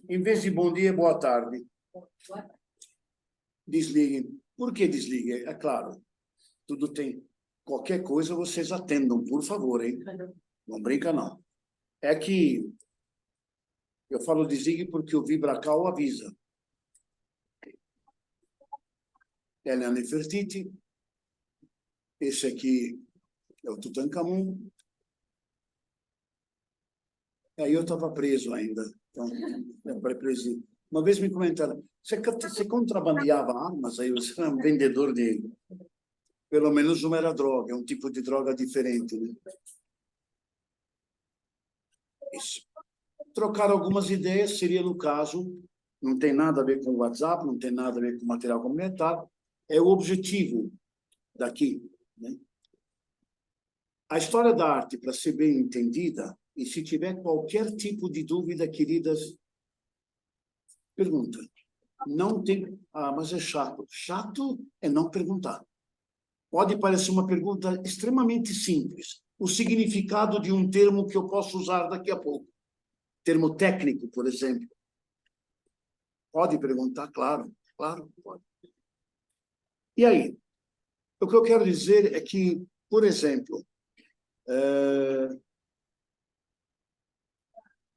Em vez de bom dia, boa tarde. Desliguem. Por que desliguem? É claro, tudo tem... Qualquer coisa vocês atendam, por favor, hein? Não brinca, não. É que eu falo desligue porque o Vibracal avisa. Ela é a Nefertiti. Esse aqui é o Tutankhamun. Aí eu estava preso ainda. Então, preso. Uma vez me comentaram, você contrabandeava armas? Aí você era um vendedor de... Pelo menos não era droga, é um tipo de droga diferente, né? Isso. Trocar algumas ideias seria, no caso, não tem nada a ver com o WhatsApp, não tem nada a ver com material complementar, é o objetivo daqui, né? A história da arte, para ser bem entendida, e se tiver qualquer tipo de dúvida, queridas, pergunta. Não tem... Ah, mas é chato. Chato é não perguntar. Pode parecer uma pergunta extremamente simples. O significado de um termo que eu posso usar daqui a pouco. Termo técnico, por exemplo. Pode perguntar, claro. Claro, pode. E aí? O que eu quero dizer é que, por exemplo,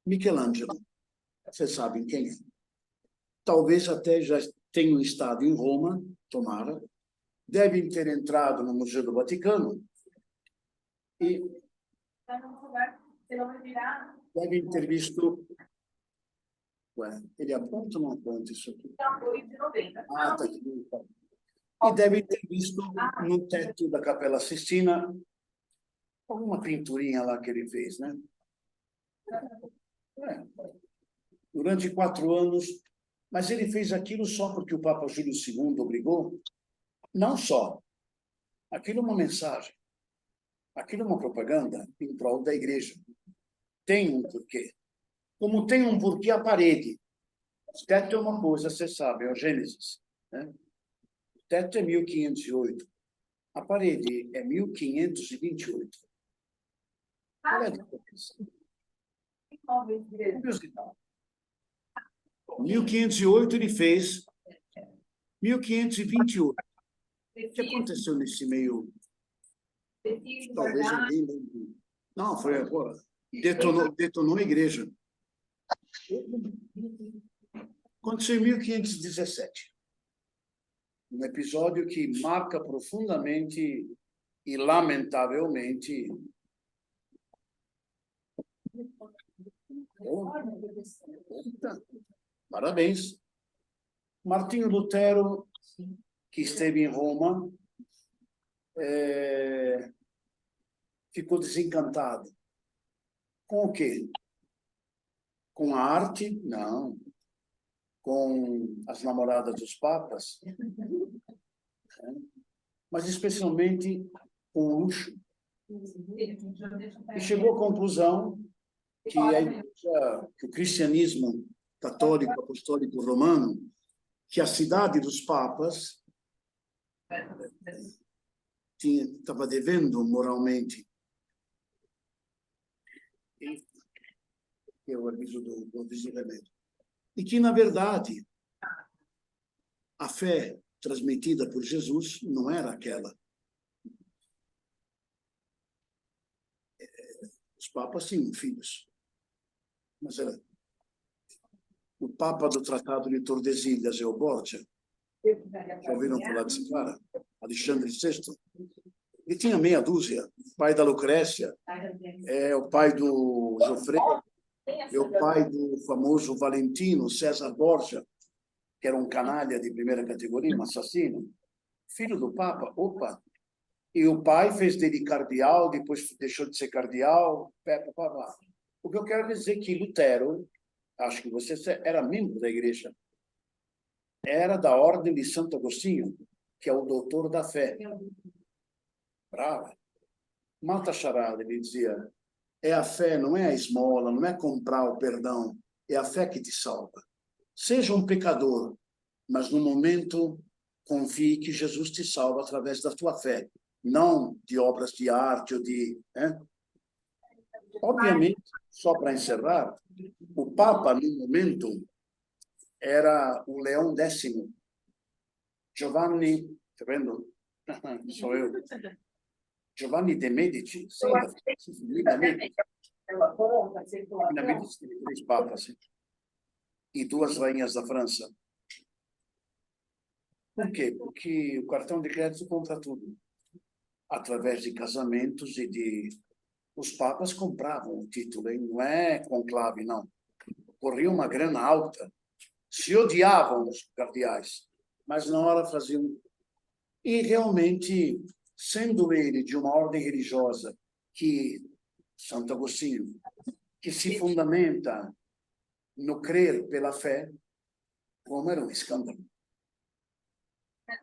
Michelangelo, vocês sabem quem é? Talvez até já tenham estado em Roma, tomara, devem ter entrado no Museu do Vaticano e devem ter visto... Ué, ele aponta ou não aponta isso aqui? Ah, tá aqui. E devem ter visto no teto da Capela Sistina alguma pinturinha lá que ele fez, né? É. Durante 4 anos, mas ele fez aquilo só porque o Papa Júlio II obrigou? Não só. Aquilo é uma mensagem. Aquilo é uma propaganda em prol da igreja. Tem um porquê. Como tem um porquê a parede. O teto é uma coisa, você sabe, é o Gênesis, né? O teto é 1508. A parede é 1528. Qual é a diferença? Curiosidade. 1508 ele fez 1528. O que aconteceu nesse meio? Talvez alguém lembre. Não, foi agora. Detonou a igreja. Aconteceu em 1517. Um episódio que marca profundamente e lamentavelmente... Parabéns. Martinho Lutero, que esteve em Roma, ficou desencantado. Com o quê? Com a arte? Não. Com as namoradas dos papas? Mas especialmente com o luxo. E chegou à conclusão que que o cristianismo católico, apostólico, romano, que a cidade dos papas estava devendo moralmente. E eu aviso do vigilamento. E que, na verdade, a fé transmitida por Jesus não era aquela. Os papas tinham filhos. Mas era... O Papa do Tratado de Tordesilhas é o Borgia. Já ouviram falar desse cara? Alexandre VI. Ele tinha meia dúzia. O pai da Lucrécia, é o pai do Jofré, é o pai do famoso Valentino, César Borgia, que era um canalha de primeira categoria, um assassino. Filho do Papa, opa! E o pai fez dele cardeal, depois deixou de ser cardeal, pá. O que eu quero dizer é que Lutero, acho que você era membro da igreja, era da Ordem de Santo Agostinho, que é o doutor da fé. Brava. Mata charada, ele dizia, é a fé, não é a esmola, não é comprar o perdão, é a fé que te salva. Seja um pecador, mas no momento confie que Jesus te salva através da tua fé, não de obras de arte ou de... Obviamente, só para encerrar, o Papa, no momento, era o Leão X. Giovanni, tá vendo? Sou eu. Giovanni de Medici, família Medici. Família Medici teve 3 papas e 2 rainhas da França. Por quê? Porque o cartão de crédito compra tudo. Através de casamentos e de... Os papas compravam o título, hein? Não é conclave, não. Corria uma grana alta. Se odiavam os cardeais, mas na hora faziam... E realmente, sendo ele de uma ordem religiosa que, Santo Agostinho, que se fundamenta no crer pela fé, como era um escândalo.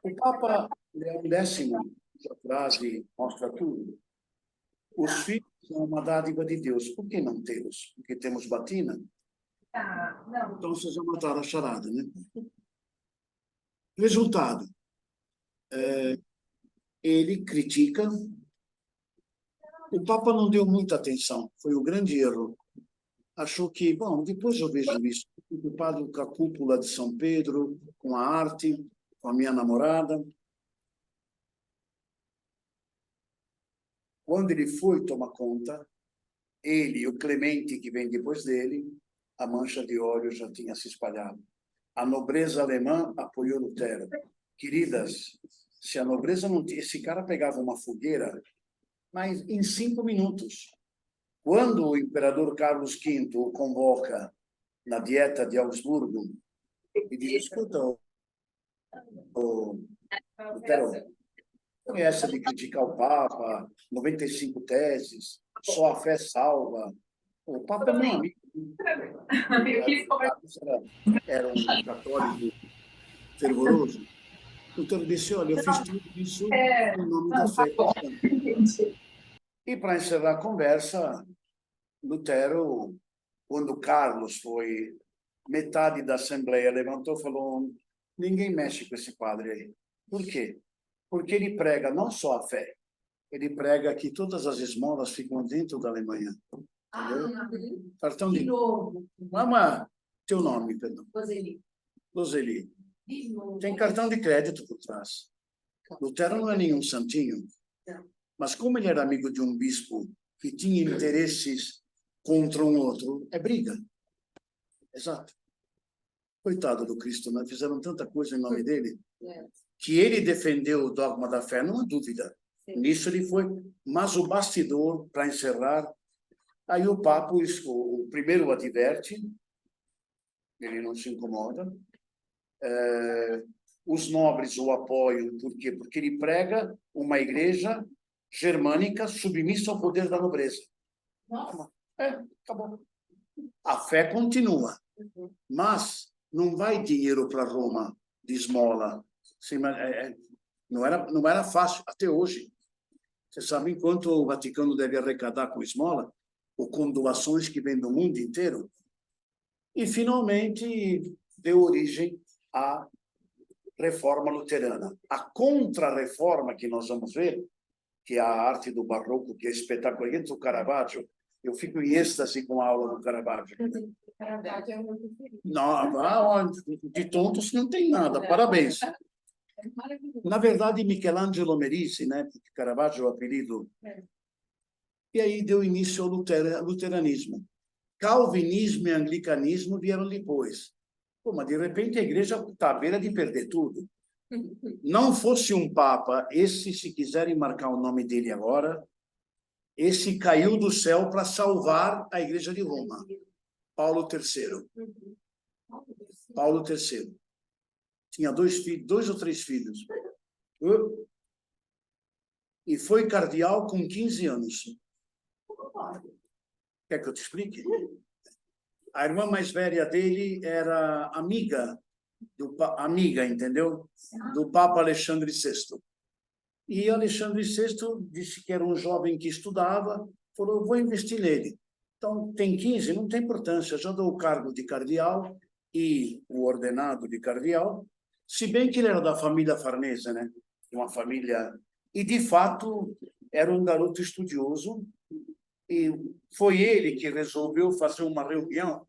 O Papa Leão X, essa frase mostra tudo. Os filhos são uma dádiva de Deus. Por que não tê-los? Porque temos batina? Então vocês vão matar a charada, né? Resultado. Ele critica. O Papa não deu muita atenção. Foi o grande erro. Achou que, bom, depois eu vejo isso. Preocupado com a cúpula de São Pedro, com a arte, com a minha namorada. Quando ele foi tomar conta, ele e o Clemente, que vem depois dele, a mancha de óleo já tinha se espalhado. A nobreza alemã apoiou Lutero. Queridas, se a nobreza não tinha... Esse cara pegava uma fogueira, mas em 5 minutos. Quando o imperador Carlos V o convoca na Dieta de Augsburgo, e diz, escuta, Lutero, é essa de criticar o Papa, 95 teses, só a fé salva. O Papa é meu amigo. Era um católico fervoroso. Lutero disse, olha, eu fiz tudo isso em nome da fé cristã. E para encerrar a conversa, Lutero, quando Carlos foi, metade da Assembleia levantou e falou, ninguém mexe com esse padre aí. Por quê? Porque ele prega não só a fé, ele prega que todas as esmolas ficam dentro da Alemanha. Entendeu? Cartão de novo. Mama, teu nome, perdão. Roseli. Tem cartão de crédito por trás. Lutero não é nenhum santinho. Mas como ele era amigo de um bispo que tinha interesses contra um outro, é briga. Exato. Coitado do Cristo, né? Fizeram tanta coisa em nome dele, que ele defendeu o dogma da fé, não há dúvida. Nisso ele foi, mas o bastidor, para encerrar, aí o Papa, o primeiro adverte, ele não se incomoda, os nobres o apoiam, por quê? Porque ele prega uma igreja germânica submissa ao poder da nobreza. Nossa. Acabou. A fé continua, mas não vai dinheiro para Roma de esmola. Sim, não era fácil, até hoje. Vocês sabem quanto o Vaticano deve arrecadar com esmola? Ou com doações que vêm do mundo inteiro? E, finalmente, deu origem à reforma luterana. A contra-reforma que nós vamos ver, que é a arte do barroco, que é espetacular, entre o Caravaggio, eu fico em êxtase com a aula do Caravaggio. Não, de tontos não tem nada, parabéns. Na verdade, Michelangelo Merisi, né, porque Caravaggio é o apelido, e aí deu início ao luteranismo. Calvinismo e anglicanismo vieram depois. Pô, mas de repente a igreja está à beira de perder tudo. Não fosse um papa, esse, se quiserem marcar o nome dele agora, esse caiu do céu para salvar a igreja de Roma. Paulo III. Paulo III. Tinha 2 filhos, 2 ou 3 filhos. E foi cardeal com 15 anos. Quer que eu te explique? A irmã mais velha dele era amiga, entendeu? Do Papa Alexandre VI. E Alexandre VI disse que era um jovem que estudava, falou, vou investir nele. Então, tem 15, não tem importância, já dou o cargo de cardeal e o ordenado de cardeal, se bem que ele era da família Farnese, né? Uma família... E, de fato, era um garoto estudioso e Foi ele que resolveu fazer uma reunião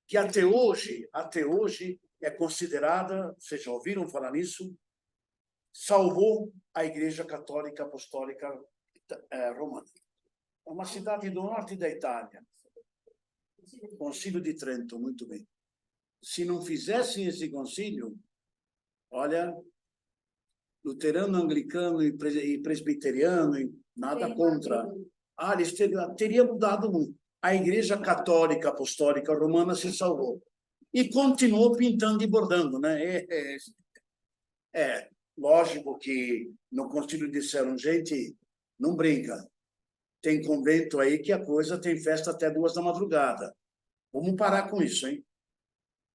que até hoje é considerada, vocês já ouviram falar nisso, salvou a Igreja Católica Apostólica Romana. É uma cidade do norte da Itália. Concílio de Trento, muito bem. Se não fizessem esse concílio, olha, luterano, anglicano e presbiteriano, nada contra. Eles teriam mudado muito. A Igreja Católica Apostólica Romana se salvou. E continuou pintando e bordando, né? Lógico que no concílio disseram, gente, não brinca. Tem convento aí que a coisa tem festa até 2 da madrugada. Vamos parar com isso, hein?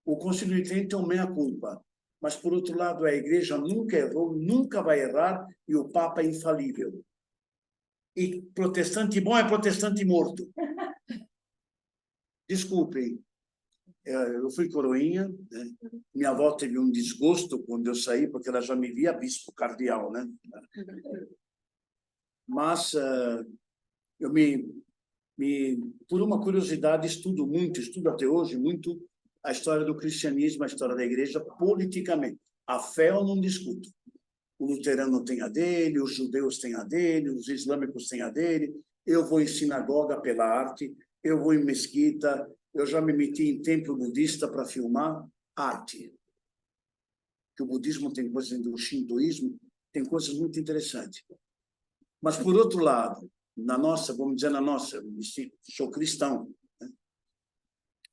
O concílio de Trento é meia-culpa. Mas, por outro lado, a igreja nunca errou, nunca vai errar, e o Papa é infalível. E protestante bom é protestante morto. Desculpem, eu fui coroinha, né? Minha avó teve um desgosto quando eu saí, porque ela já me via bispo cardeal, né? Mas eu por uma curiosidade, estudo até hoje muito a história do cristianismo, a história da igreja, politicamente. A fé eu não discuto. O luterano tem a dele, os judeus têm a dele, os islâmicos têm a dele. Eu vou em sinagoga pela arte, eu vou em mesquita, eu já me meti em templo budista para filmar arte. Que o budismo tem coisas do shintoísmo, tem coisas muito interessantes. Mas, por outro lado, vamos dizer, sou cristão, né?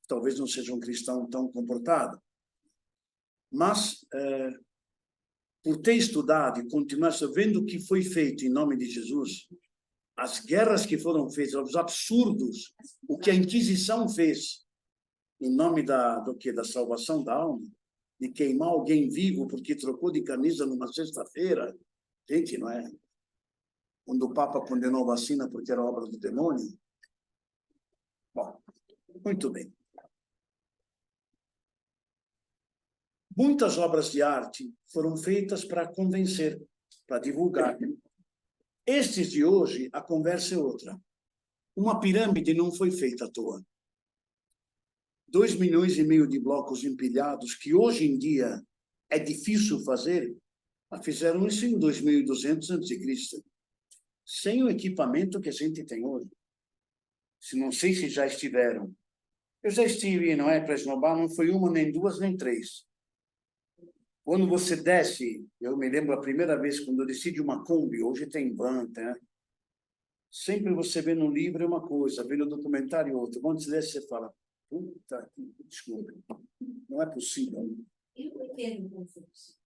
Talvez não seja um cristão tão comportado, mas por ter estudado e continuar vendo o que foi feito em nome de Jesus, as guerras que foram feitas, os absurdos, o que a Inquisição fez em nome da salvação da alma, de queimar alguém vivo porque trocou de camisa numa sexta-feira, gente, não é? Quando o Papa condenou a vacina porque era obra do demônio. Bom, muito bem. Muitas obras de arte foram feitas para convencer, para divulgar. Estes de hoje, a conversa é outra. Uma pirâmide não foi feita à toa. 2,5 milhões de blocos empilhados, que hoje em dia é difícil fazer, fizeram isso em 2200 a.C., sem o equipamento que a gente tem hoje. Não sei se já estiveram. Eu já estive, não é, para esnobar, não foi uma, nem duas, nem três. Quando você desce, eu me lembro a primeira vez quando eu desci de uma Kombi, hoje tem van, né? Sempre você vê no livro uma coisa, vê no documentário outra. Quando você desce, você fala, puta, desculpa, não é possível. Eu não entendo confuso.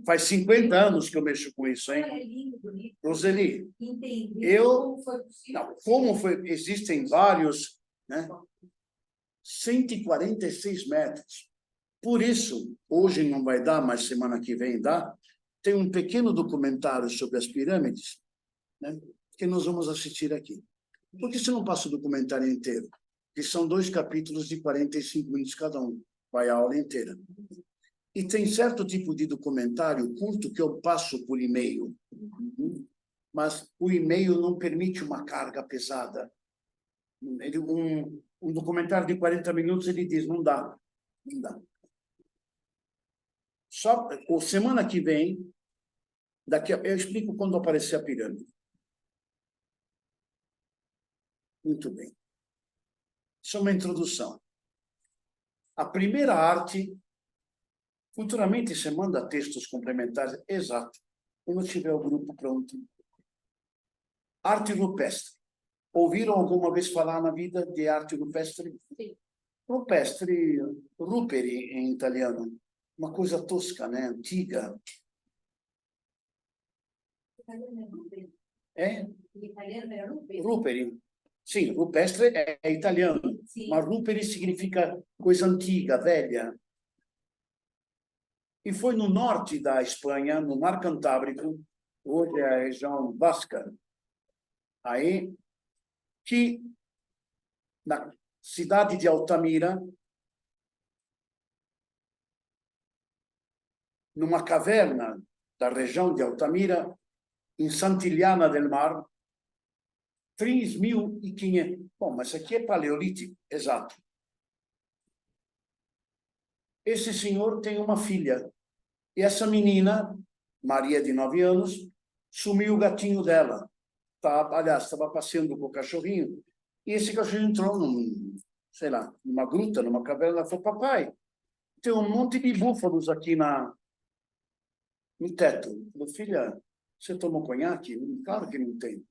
Faz 50 anos que eu mexo com isso, hein? É lindo, bonito. Roseli, como foi? Existem vários, né? 146 metros. Por isso, hoje não vai dar, mas semana que vem dá, tem um pequeno documentário sobre as pirâmides, né, que nós vamos assistir aqui. Por que você não passa o documentário inteiro? Que são 2 capítulos de 45 minutos cada um, vai a aula inteira. E tem certo tipo de documentário curto que eu passo por e-mail, mas o e-mail não permite uma carga pesada. Um documentário de 40 minutos, ele diz, não dá, não dá. Só semana que vem, eu explico quando aparecer a pirâmide. Muito bem. Isso é uma introdução. A primeira arte, futuramente você manda textos complementares, exato, quando tiver o grupo pronto. Arte rupestre. Ouviram alguma vez falar na vida de arte rupestre? Sim. Rupestre, ruperi em italiano. Uma coisa tosca, né? Antiga. É? Italiano era ruperi. Ruperi. Sim, rupestre é italiano, sim, mas ruperi significa coisa antiga, velha. E foi no norte da Espanha, no Mar Cantábrico, hoje é a região basca, aí que na cidade de Altamira, numa caverna da região de Altamira, em Santillana del Mar, 3.500. Bom, mas aqui é paleolítico, exato. Esse senhor tem uma filha. E essa menina, Maria, de 9 anos, sumiu o gatinho dela. Aliás, estava passeando com o cachorrinho. E esse cachorrinho entrou sei lá, numa gruta, numa caverna. Ela falou, papai, tem um monte de búfalos aqui no teto. Eu falei, filha, você tomou conhaque? Claro que não tem.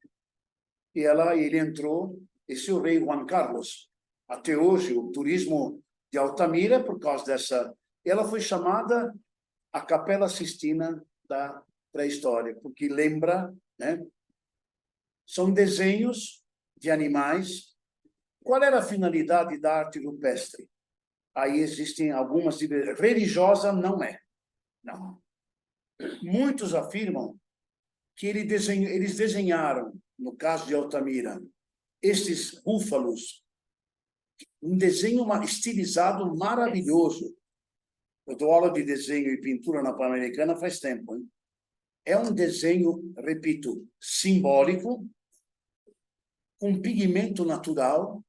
E ele entrou, esse é o rei Juan Carlos. Até hoje, o turismo de Altamira, por causa dessa... Ela foi chamada a Capela Sistina da pré-história, porque lembra, né? São desenhos de animais. Qual era a finalidade da arte rupestre? Aí existem algumas... Religiosa não é. Não. Muitos afirmam que eles desenharam, no caso de Altamira, esses búfalos, um desenho estilizado maravilhoso. Eu dou aula de desenho e pintura na Pan-Americana faz tempo, hein? É um desenho, repito, simbólico, com pigmento natural.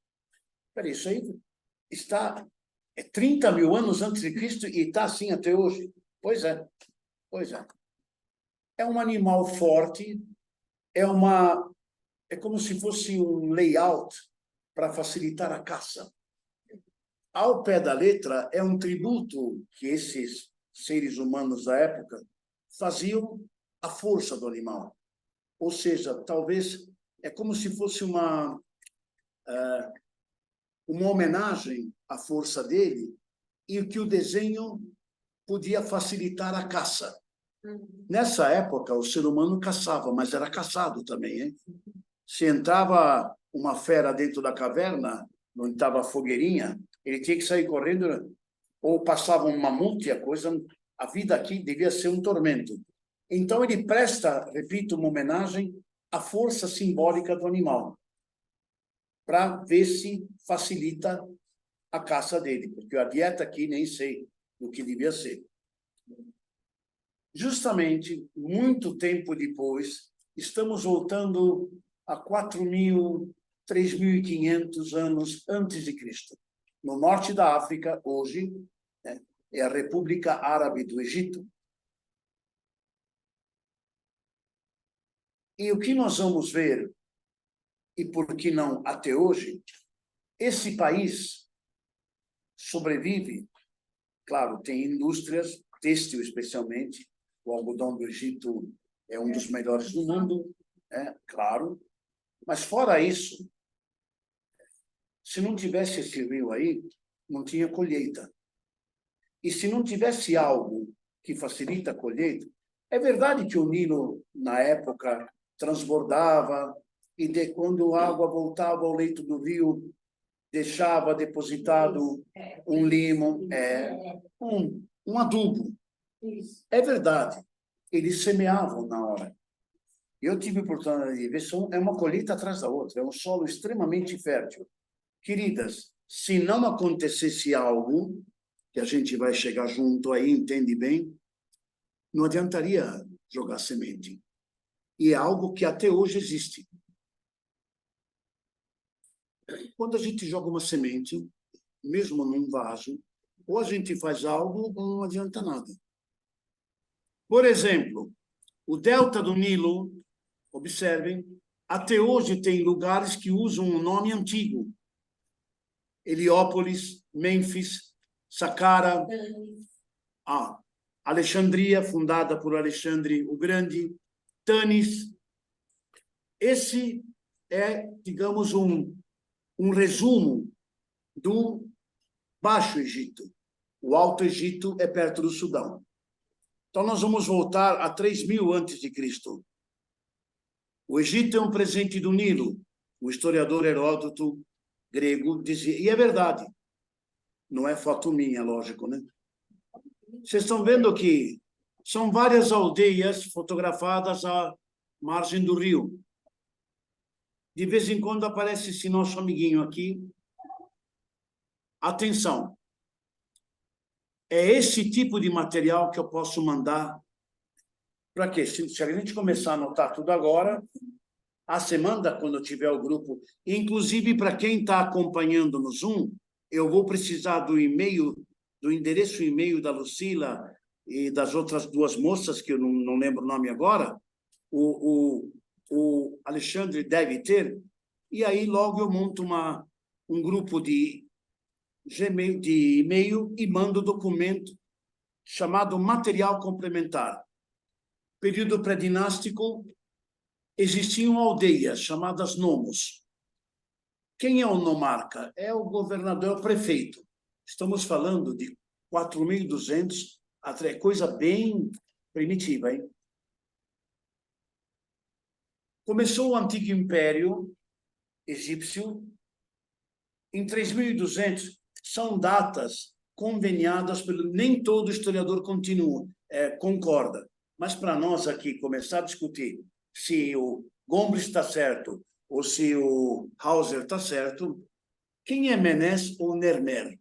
Peraí, isso aí está 30 mil anos antes de Cristo e está assim até hoje. Pois é, pois é. É um animal forte, é como se fosse um layout para facilitar a caça. Ao pé da letra, é um tributo que esses seres humanos da época faziam à força do animal. Ou seja, talvez é como se fosse uma homenagem à força dele e que o desenho podia facilitar a caça. Nessa época, o ser humano caçava, mas era caçado também, hein? Se entrava uma fera dentro da caverna, onde estava a fogueirinha, ele tinha que sair correndo, ou passava um mamute, a vida aqui devia ser um tormento. Então ele presta, repito, uma homenagem à força simbólica do animal, para ver se facilita a caça dele, porque a dieta aqui nem sei o que devia ser. Justamente, muito tempo depois, estamos voltando a 4.000, 3.500 anos antes de Cristo. No norte da África, hoje, né, é a República Árabe do Egito. E o que nós vamos ver, e por que não até hoje, esse país sobrevive, claro, tem indústrias, têxtil especialmente, o algodão do Egito é um dos melhores do mundo, claro. Mas fora isso, se não tivesse esse rio aí, não tinha colheita. E se não tivesse algo que facilita a colheita, é verdade que o Nilo, na época, transbordava e quando a água voltava ao leito do rio, deixava depositado um limo, um adubo. É verdade, eles semeavam na hora. Eu tive a oportunidade de ver, é uma colheita atrás da outra, é um solo extremamente fértil. Queridas, se não acontecesse algo, que a gente vai chegar junto aí, entende bem, não adiantaria jogar semente. E é algo que até hoje existe. Quando a gente joga uma semente, mesmo num vaso, ou a gente faz algo ou não adianta nada. Por exemplo, o delta do Nilo, observem, até hoje tem lugares que usam um nome antigo. Heliópolis, Mênfis, Saqqara, Alexandria, fundada por Alexandre o Grande, Tanis. Esse é, digamos, um resumo do Baixo Egito. O Alto Egito é perto do Sudão. Então, nós vamos voltar a 3.000 antes de Cristo. O Egito é um presente do Nilo. O historiador Heródoto, grego, dizia, e é verdade. Não é foto minha, lógico, né? Vocês estão vendo que são várias aldeias fotografadas à margem do rio. De vez em quando aparece esse nosso amiguinho aqui. Atenção. É esse tipo de material que eu posso mandar. Para quê? Se a gente começar a anotar tudo agora, A semana, quando tiver o grupo, inclusive para quem está acompanhando no Zoom, eu vou precisar do e-mail, do endereço e-mail da Lucila e das outras duas moças, que eu não lembro o nome agora, o Alexandre deve ter, e aí logo eu monto um grupo de Gmail, de e-mail e mando o documento chamado material complementar. Período pré-dinástico, existiam aldeias chamadas nomos. Quem é o nomarca? É o governador, é o prefeito. Estamos falando de 4.200, até coisa bem primitiva, hein? Começou o Antigo Império Egípcio. Em 3.200, são datas conveniadas pelo... Nem todo historiador concorda. Mas para nós aqui começar a discutir se o Gombrich está certo ou se o Hauser está certo, quem é Menes ou Nermer?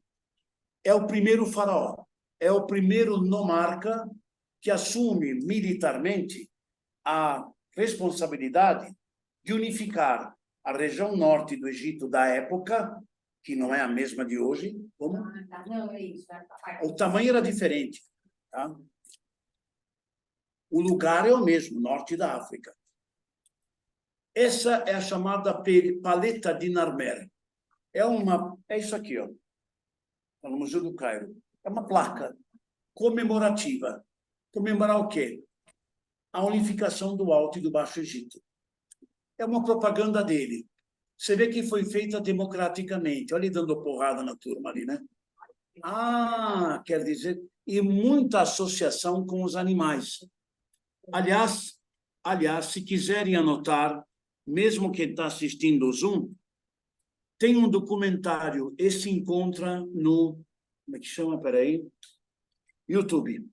É o primeiro faraó, é o primeiro nomarca que assume militarmente a responsabilidade de unificar a região norte do Egito da época, que não é a mesma de hoje. Como? Não, é isso. O tamanho era diferente. Tá? O lugar é o mesmo, norte da África. Essa é a chamada paleta de Narmer. É isso aqui, ó. Está no Museu do Cairo. É uma placa comemorativa. Comemorar o quê? A unificação do Alto e do Baixo Egito. É uma propaganda dele. Você vê que foi feita democraticamente. Olha ele dando porrada na turma ali, né? Ah, quer dizer... E muita associação com os animais. Aliás, se quiserem anotar, mesmo quem está assistindo o Zoom, tem um documentário, esse encontra no... Como é que chama? Peraí. YouTube.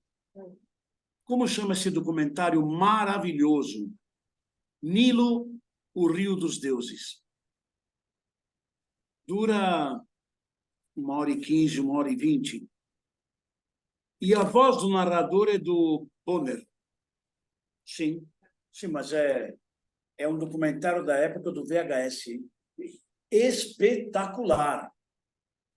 Como chama esse documentário maravilhoso? Nilo, o Rio dos Deuses. Dura 1h15, 1h20. E a voz do narrador é do Bonner. Sim, mas é um documentário da época do VHS. Espetacular.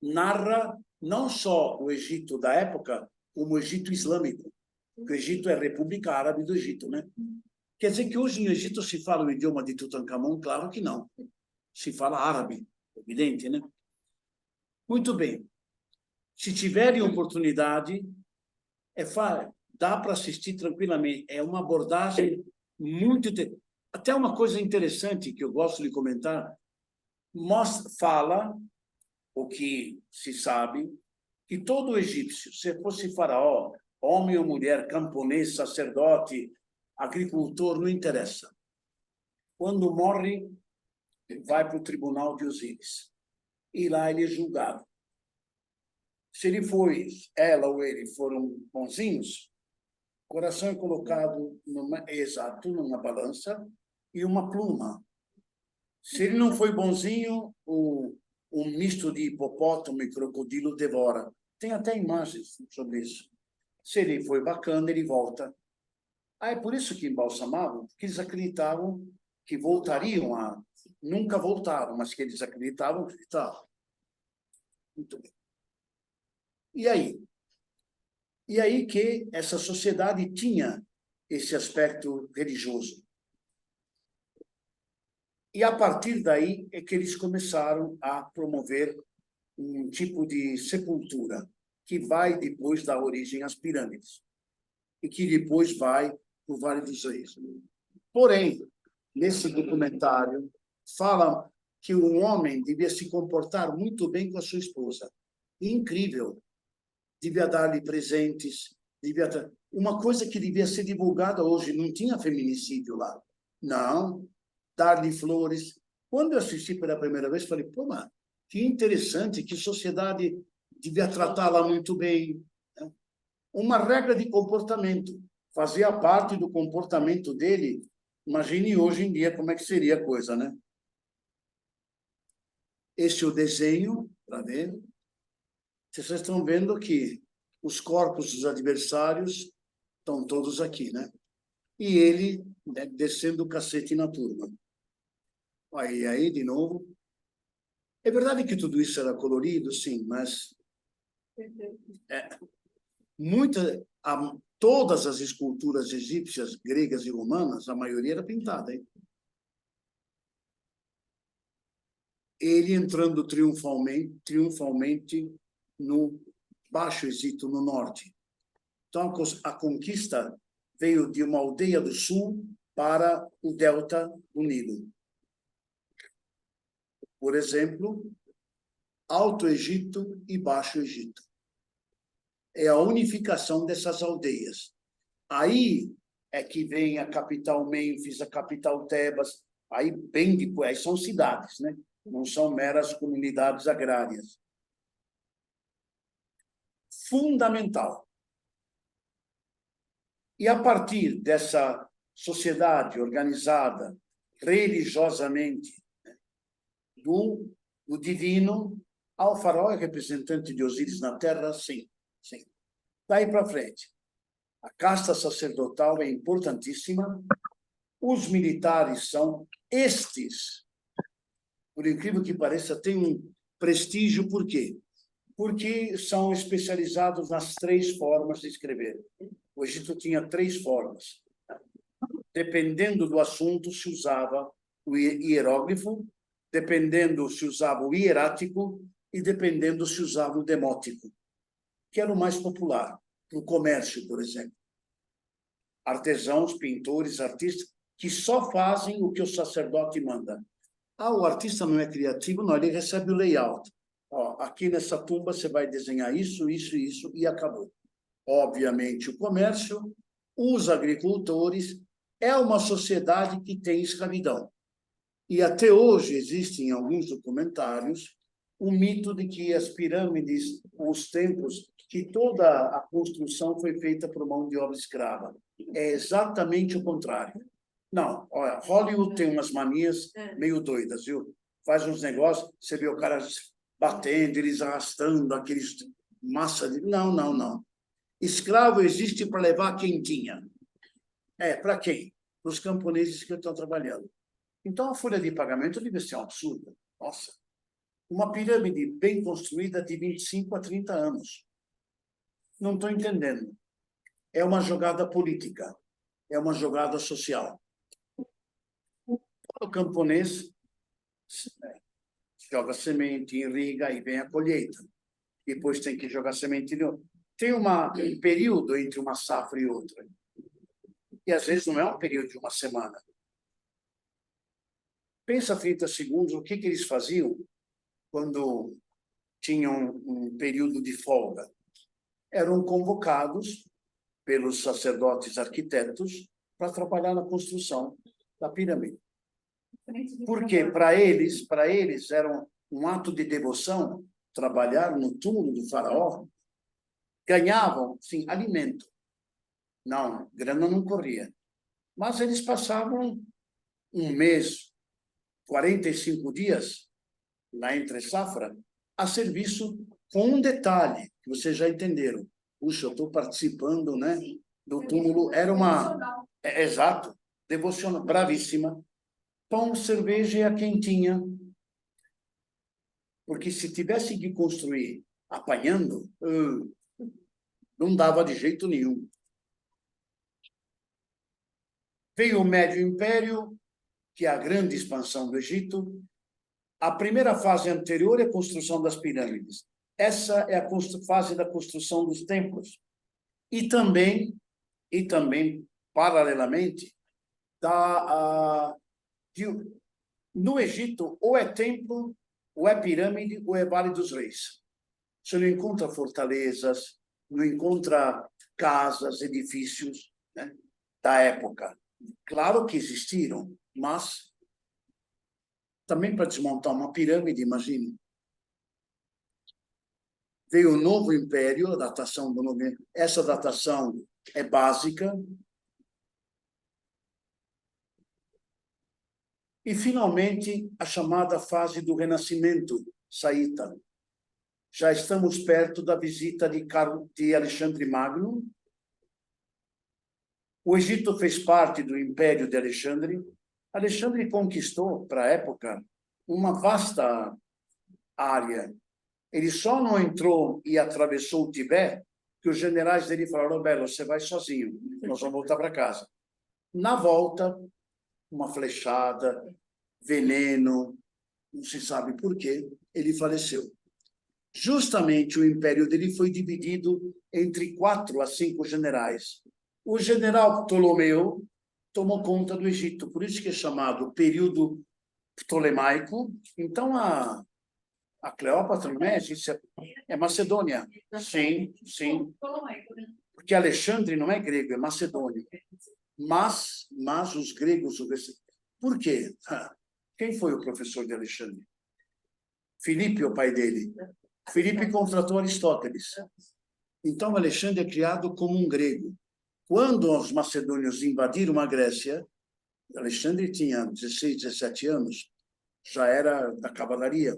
Narra não só o Egito da época, como o Egito islâmico. Porque o Egito é a República Árabe do Egito, né? Quer dizer que hoje no Egito se fala o idioma de Tutankhamon? Claro que não. Se fala árabe, evidente, né? Muito bem. Se tiverem oportunidade, dá para assistir tranquilamente. É uma abordagem muito... Até uma coisa interessante que eu gosto de comentar, fala, o que se sabe, que todo egípcio, se fosse faraó, homem ou mulher, camponês, sacerdote, agricultor, não interessa. Quando morre, vai para o tribunal de Osíris. E lá ele é julgado. Se ela ou ele foram bonzinhos, o coração é colocado numa balança e uma pluma. Se ele não foi bonzinho, um misto de hipopótamo e crocodilo devora. Tem até imagens sobre isso. Se ele foi bacana, ele volta. É por isso que embalsamavam, porque eles acreditavam que voltariam a... Nunca voltaram, mas que eles acreditavam. Muito bem. E aí que essa sociedade tinha esse aspecto religioso. E a partir daí é que eles começaram a promover um tipo de sepultura que vai depois dar origem às pirâmides e que depois vai para o Vale dos Reis. Porém, nesse documentário, fala que um homem devia se comportar muito bem com a sua esposa. Incrível. Devia dar-lhe presentes, uma coisa que devia ser divulgada hoje. Não tinha feminicídio lá. Não. Dar-lhe flores. Quando eu assisti pela primeira vez, falei, pô, mas que interessante, que sociedade devia tratá-la muito bem. Uma regra de comportamento. Fazia parte do comportamento dele. Imagine hoje em dia como é que seria a coisa, né? Esse é o desenho, para ver. Vocês estão vendo que os corpos dos adversários estão todos aqui, né? E ele, né, descendo o cacete na turma. Aí, de novo. É verdade que tudo isso era colorido, sim, mas todas as esculturas egípcias, gregas e romanas, a maioria era pintada, hein? Ele entrando triunfalmente no Baixo Egito, no norte. Então, a conquista veio de uma aldeia do sul para o delta do Nilo. Por exemplo, Alto Egito e Baixo Egito. É a unificação dessas aldeias. Aí é que vem a capital Mênfis, a capital Tebas, aí bem depois, aí são cidades, né? Não são meras comunidades agrárias. Fundamental. E a partir dessa sociedade organizada religiosamente do divino, ao faraó é representante de Osíris na terra, sim, sim. Daí para frente, a casta sacerdotal é importantíssima. Os militares são estes, por incrível que pareça, têm um prestígio, por quê? Porque são especializados nas 3 formas de escrever. O Egito tinha 3 formas. Dependendo do assunto, se usava o hieróglifo, dependendo se usava o hierático e dependendo se usava o demótico, que era o mais popular, para o comércio, por exemplo. Artesãos, pintores, artistas, que só fazem o que o sacerdote manda. O artista não é criativo? Não, ele recebe o layout. Aqui nessa tumba você vai desenhar isso, isso, isso, e acabou. Obviamente, o comércio, os agricultores, é uma sociedade que tem escravidão. E até hoje existem alguns documentários o mito de que as pirâmides, os templos, que toda a construção foi feita por mão de obra escrava. É exatamente o contrário. Não, olha, Hollywood tem umas manias meio doidas, viu? Faz uns negócios, você vê o cara batendo, eles arrastando aqueles massa de... Não, não, não. Escravo existe para levar quem tinha. Para quem? Para os camponeses que estão trabalhando. Então, a folha de pagamento deve ser um absurdo. Nossa, uma pirâmide bem construída de 25 a 30 anos. Não estou entendendo. É uma jogada política. É uma jogada social. O camponês joga semente, irriga e vem a colheita. Depois tem que jogar semente. Tem um período entre uma safra e outra. E às vezes não é um período de uma semana. Pensa 30 segundos o que eles faziam quando tinham um período de folga. Eram convocados pelos sacerdotes arquitetos para trabalhar na construção da pirâmide. Porque para eles era um ato de devoção trabalhar no túmulo do faraó. Ganhavam, sim, alimento. Não, grana não corria. Mas eles passavam um mês, 45 dias, na entre-safra, a serviço, com um detalhe, que vocês já entenderam. Puxa, eu estou participando, né, do túmulo. Era uma... exato, devocional, bravíssima. Pão, cerveja e a quentinha. Porque se tivesse que construir apanhando, não dava de jeito nenhum. Veio o Médio Império, que é a grande expansão do Egito. A primeira fase anterior é a construção das pirâmides. Essa é a fase da construção dos templos. E também paralelamente, no Egito, ou é templo, ou é pirâmide, ou é Vale dos Reis. Você não encontra fortalezas, não encontra casas, edifícios, né, da época. Claro que existiram, mas também para desmontar uma pirâmide, imagine. Veio o novo império, a datação do novo império. Essa datação é básica. E, finalmente, a chamada fase do Renascimento saíta. Já estamos perto da visita de Alexandre Magno. O Egito fez parte do Império de Alexandre. Alexandre conquistou, para a época, uma vasta área. Ele só não entrou e atravessou o Tibete, que os generais dele falaram: Belo, você vai sozinho, nós vamos voltar para casa. Na volta, uma flechada, veneno, não se sabe por quê, ele faleceu. Justamente o império dele foi dividido entre 4 a 5 generais. O general Ptolomeu tomou conta do Egito, por isso que é chamado período ptolemaico. Então, a Cleópatra não é egípcia, é Macedônia. Sim, sim. Porque Alexandre não é grego, é macedônio. Mas os gregos... Por quê? Quem foi o professor de Alexandre? Filipe, o pai dele. Filipe contratou Aristóteles. Então, Alexandre é criado como um grego. Quando os macedônios invadiram a Grécia, Alexandre tinha 16, 17 anos, já era da cavalaria,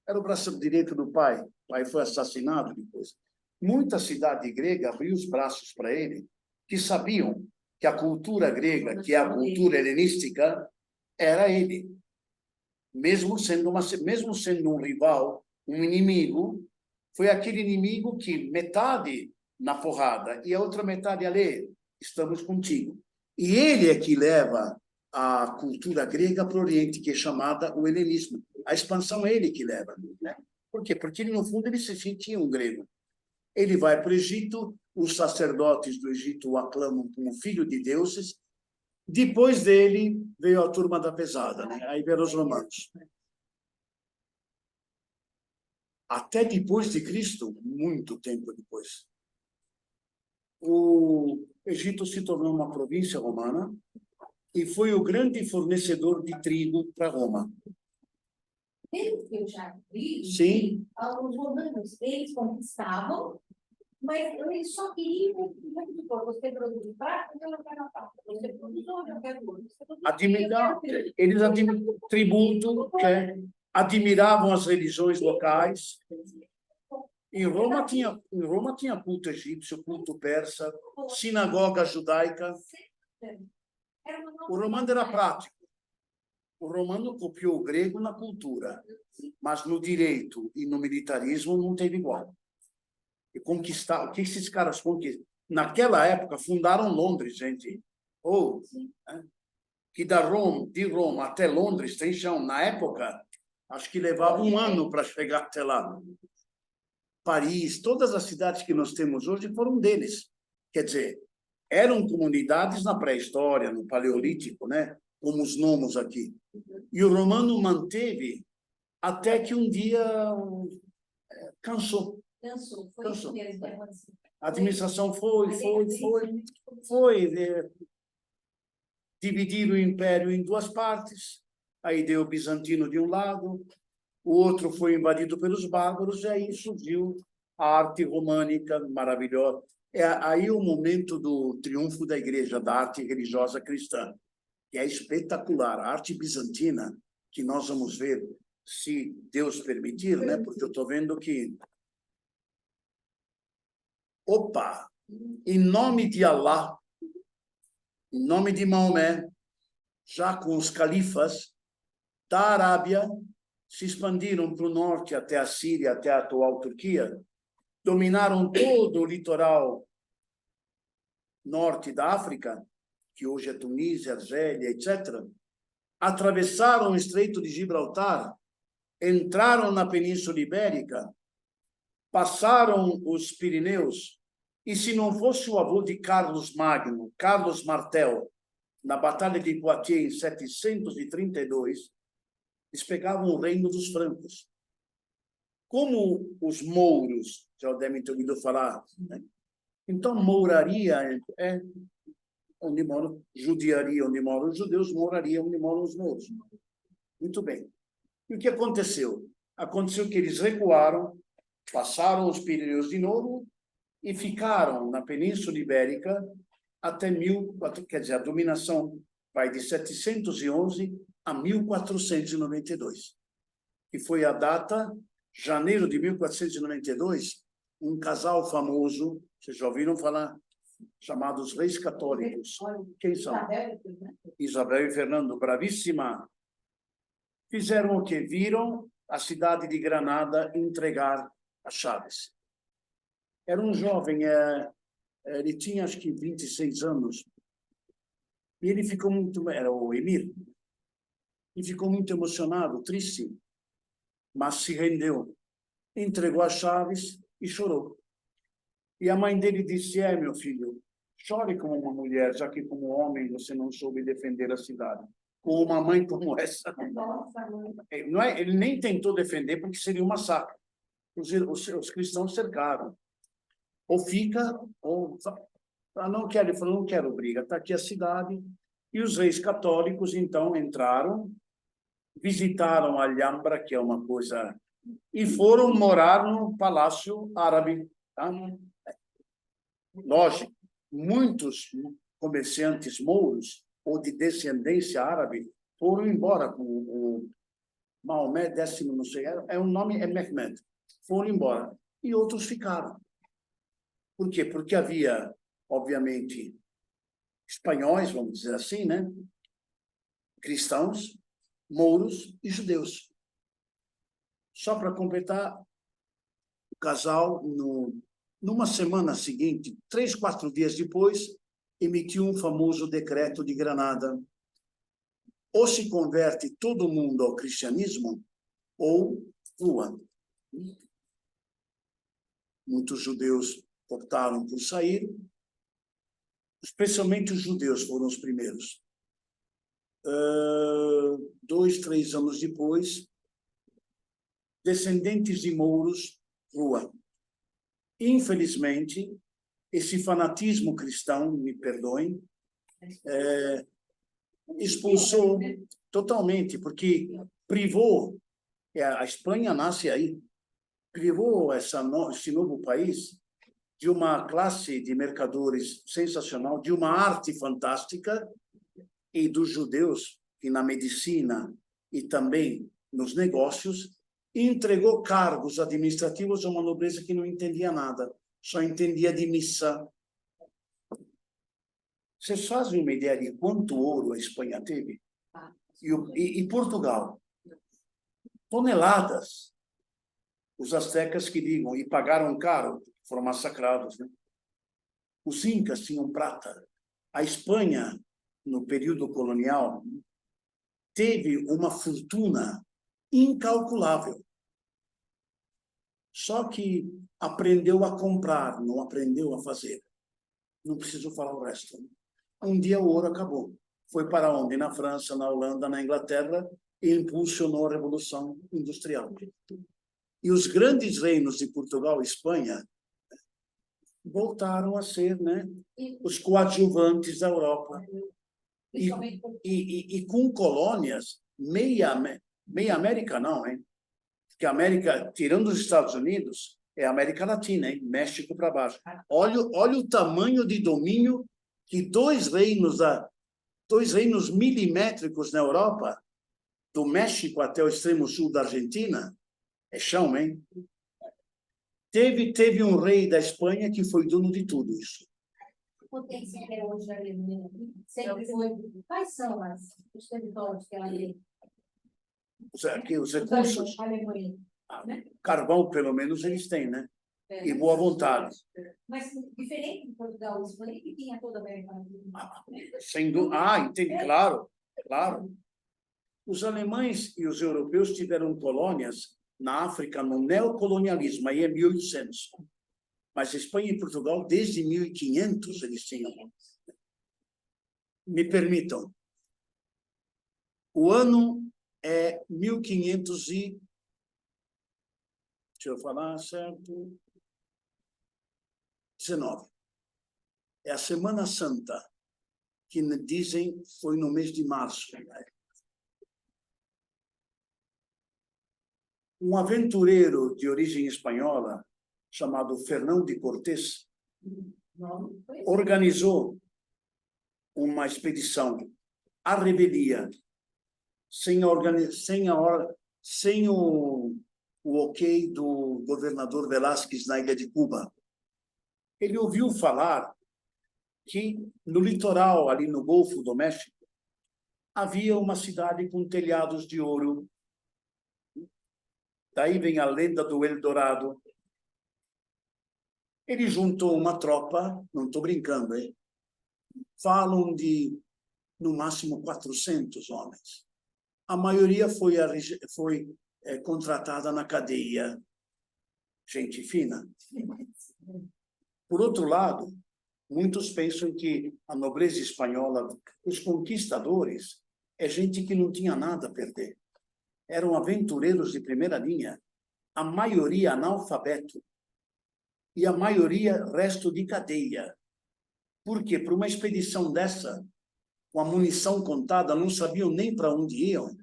era o braço direito do pai. O pai foi assassinado depois. Muita cidade grega abriu os braços para ele, que sabiam que a cultura grega, que é a cultura helenística, era ele. Mesmo sendo um rival, um inimigo, foi aquele inimigo que metade na porrada e a outra metade ali, estamos contigo. E ele é que leva a cultura grega para o Oriente, que é chamada o helenismo. A expansão é ele que leva. Né? Por quê? Porque, ele, no fundo, ele se sentia um grego. Ele vai para o Egito, os sacerdotes do Egito o aclamam como filho de deuses. Depois dele, veio a turma da pesada, né? Aí vieram os romanos. Até depois de Cristo, muito tempo depois, o Egito se tornou uma província romana e foi o grande fornecedor de trigo para Roma. Pelo que eu já vi, Sim. os romanos, eles conquistavam, mas eles só queriam, você produz prata, eu não quero prata. Você produz ouro, eu quero ouro. Eles tributo, admiravam as religiões locais. Em Roma tinha culto egípcio, culto persa, sinagoga judaica. O romano era prático. O romano copiou o grego na cultura, mas no direito e no militarismo não teve igual. E conquistar, o que esses caras conquistaram? Naquela época, fundaram Londres, gente. Né? Que de Roma até Londres tem chão. Na época, acho que levava um ano para chegar até lá. Paris, todas as cidades que nós temos hoje foram deles. Quer dizer, eram comunidades na pré-história, no Paleolítico, né? Como os nomos aqui. E o romano manteve até que um dia cansou. Foi isso mesmo. A administração foi dividir o império em 2 partes. Aí deu o bizantino de um lado, o outro foi invadido pelos bárbaros, e aí surgiu a arte românica maravilhosa. É aí o momento do triunfo da igreja, da arte religiosa cristã, que é espetacular. A arte bizantina, que nós vamos ver, se Deus permitir, né? Porque eu estou vendo que... Opa! Em nome de Allah, em nome de Maomé, já com os califas da Arábia, se expandiram para o norte, até a Síria, até a atual Turquia, dominaram todo o litoral norte da África, que hoje é Tunísia, Argélia, etc., atravessaram o Estreito de Gibraltar, entraram na Península Ibérica, passaram os Pirineus, e se não fosse o avô de Carlos Magno, Carlos Martel, na Batalha de Poitiers, em 732, eles pegavam o reino dos francos. Como os mouros, já devem ter ouvido falar, né? Então, mouraria é onde moram, judiaria onde moram os judeus, mouraria onde moram os mouros. Muito bem. E o que aconteceu? Aconteceu que eles recuaram, passaram os Pirineus de novo e ficaram na Península Ibérica até quer dizer, a dominação vai de 711 a 1492, que foi a data, janeiro de 1492, um casal famoso, vocês já ouviram falar? chamados reis católicos. Quem são? Isabel, Isabel e Fernando, bravíssima. Fizeram o quê? Viram a cidade de Granada entregar as chaves. Era um jovem, ele tinha acho que 26 anos, e ele ficou muito, era o Emir, e ficou muito emocionado, triste, mas se rendeu, entregou as chaves e chorou. E a mãe dele disse, meu filho, chore como uma mulher, já que como homem você não soube defender a cidade. Com uma mãe como essa. Não é, ele nem tentou defender, porque seria um massacre. Os cristãos cercaram. Ou fica, ou... não quero, ele falou, não quero briga, está aqui a cidade. E os reis católicos, então, entraram, visitaram a Alhambra, que é uma coisa... E foram morar no Palácio Árabe. Tá? Lógico, muitos comerciantes mouros ou de descendência árabe foram embora com o Maomé, décimo, não sei, o nome é Mehmed, foram embora. E outros ficaram. Por quê? Porque havia, obviamente, espanhóis, vamos dizer assim, né? Cristãos, mouros e judeus. Só para completar, o casal, numa semana seguinte, 3, 4 dias depois, emitiu um famoso decreto de Granada. Ou se converte todo mundo ao cristianismo, ou rua. Muitos judeus optaram por sair, especialmente os judeus foram os primeiros. 2, 3 anos depois, descendentes de mouros, rua. Infelizmente, esse fanatismo cristão, me perdoem, expulsou totalmente, porque privou, a Espanha nasce aí, privou esse novo país de uma classe de mercadores sensacional, de uma arte fantástica, e dos judeus, que na medicina e também nos negócios, entregou cargos administrativos a uma nobreza que não entendia nada, só entendia de missa. Vocês fazem uma ideia de quanto ouro a Espanha teve? E Portugal? Toneladas. Os astecas que digam, e pagaram caro, foram massacrados. Né? Os incas tinham prata. A Espanha, no período colonial, teve uma fortuna incalculável. Só que aprendeu a comprar, não aprendeu a fazer. Não preciso falar o resto. Um dia o ouro acabou. Foi para onde? Na França, na Holanda, na Inglaterra, e impulsionou a Revolução Industrial. E os grandes reinos de Portugal e Espanha voltaram a ser, né, os coadjuvantes da Europa. E com colônias, meia América não, hein? Porque a América, tirando os Estados Unidos, é a América Latina, hein? México para baixo. Olha o tamanho de domínio que dois reinos milimétricos na Europa, do México até o extremo sul da Argentina, é chão, hein? Teve um rei da Espanha que foi dono de tudo isso. Potência que é hoje a Alemanha, sempre foi. Quais são os territórios que ela tem? Os recursos. Alemanha. Carvão, pelo menos, eles têm, né? E boa vontade. Mas, diferente de Portugal e Espanha, que tinha toda a América Latina. Sem dúvida. Entendi, claro, claro. Os alemães e os europeus tiveram colônias na África no neocolonialismo, aí é 1800. Mas Espanha e Portugal, desde 1500, eles tinham. Me permitam. O ano é 1500 e... Deixa eu falar certo... 19. É a Semana Santa, que dizem foi no mês de março. Um aventureiro de origem espanhola, chamado Fernão de Cortés, organizou uma expedição à revelia, sem o ok do governador Velázquez na ilha de Cuba. Ele ouviu falar que no litoral, ali no Golfo do México, havia uma cidade com telhados de ouro. Daí vem a lenda do Eldorado. Ele juntou uma tropa, não estou brincando, hein? Falam de, no máximo, 400 homens. A maioria foi contratada na cadeia. Gente fina. Por outro lado, muitos pensam que a nobreza espanhola, os conquistadores, é gente que não tinha nada a perder. Eram aventureiros de primeira linha, a maioria analfabeto, e a maioria resto de cadeia. Porque para uma expedição dessa, com a munição contada, não sabiam nem para onde iam.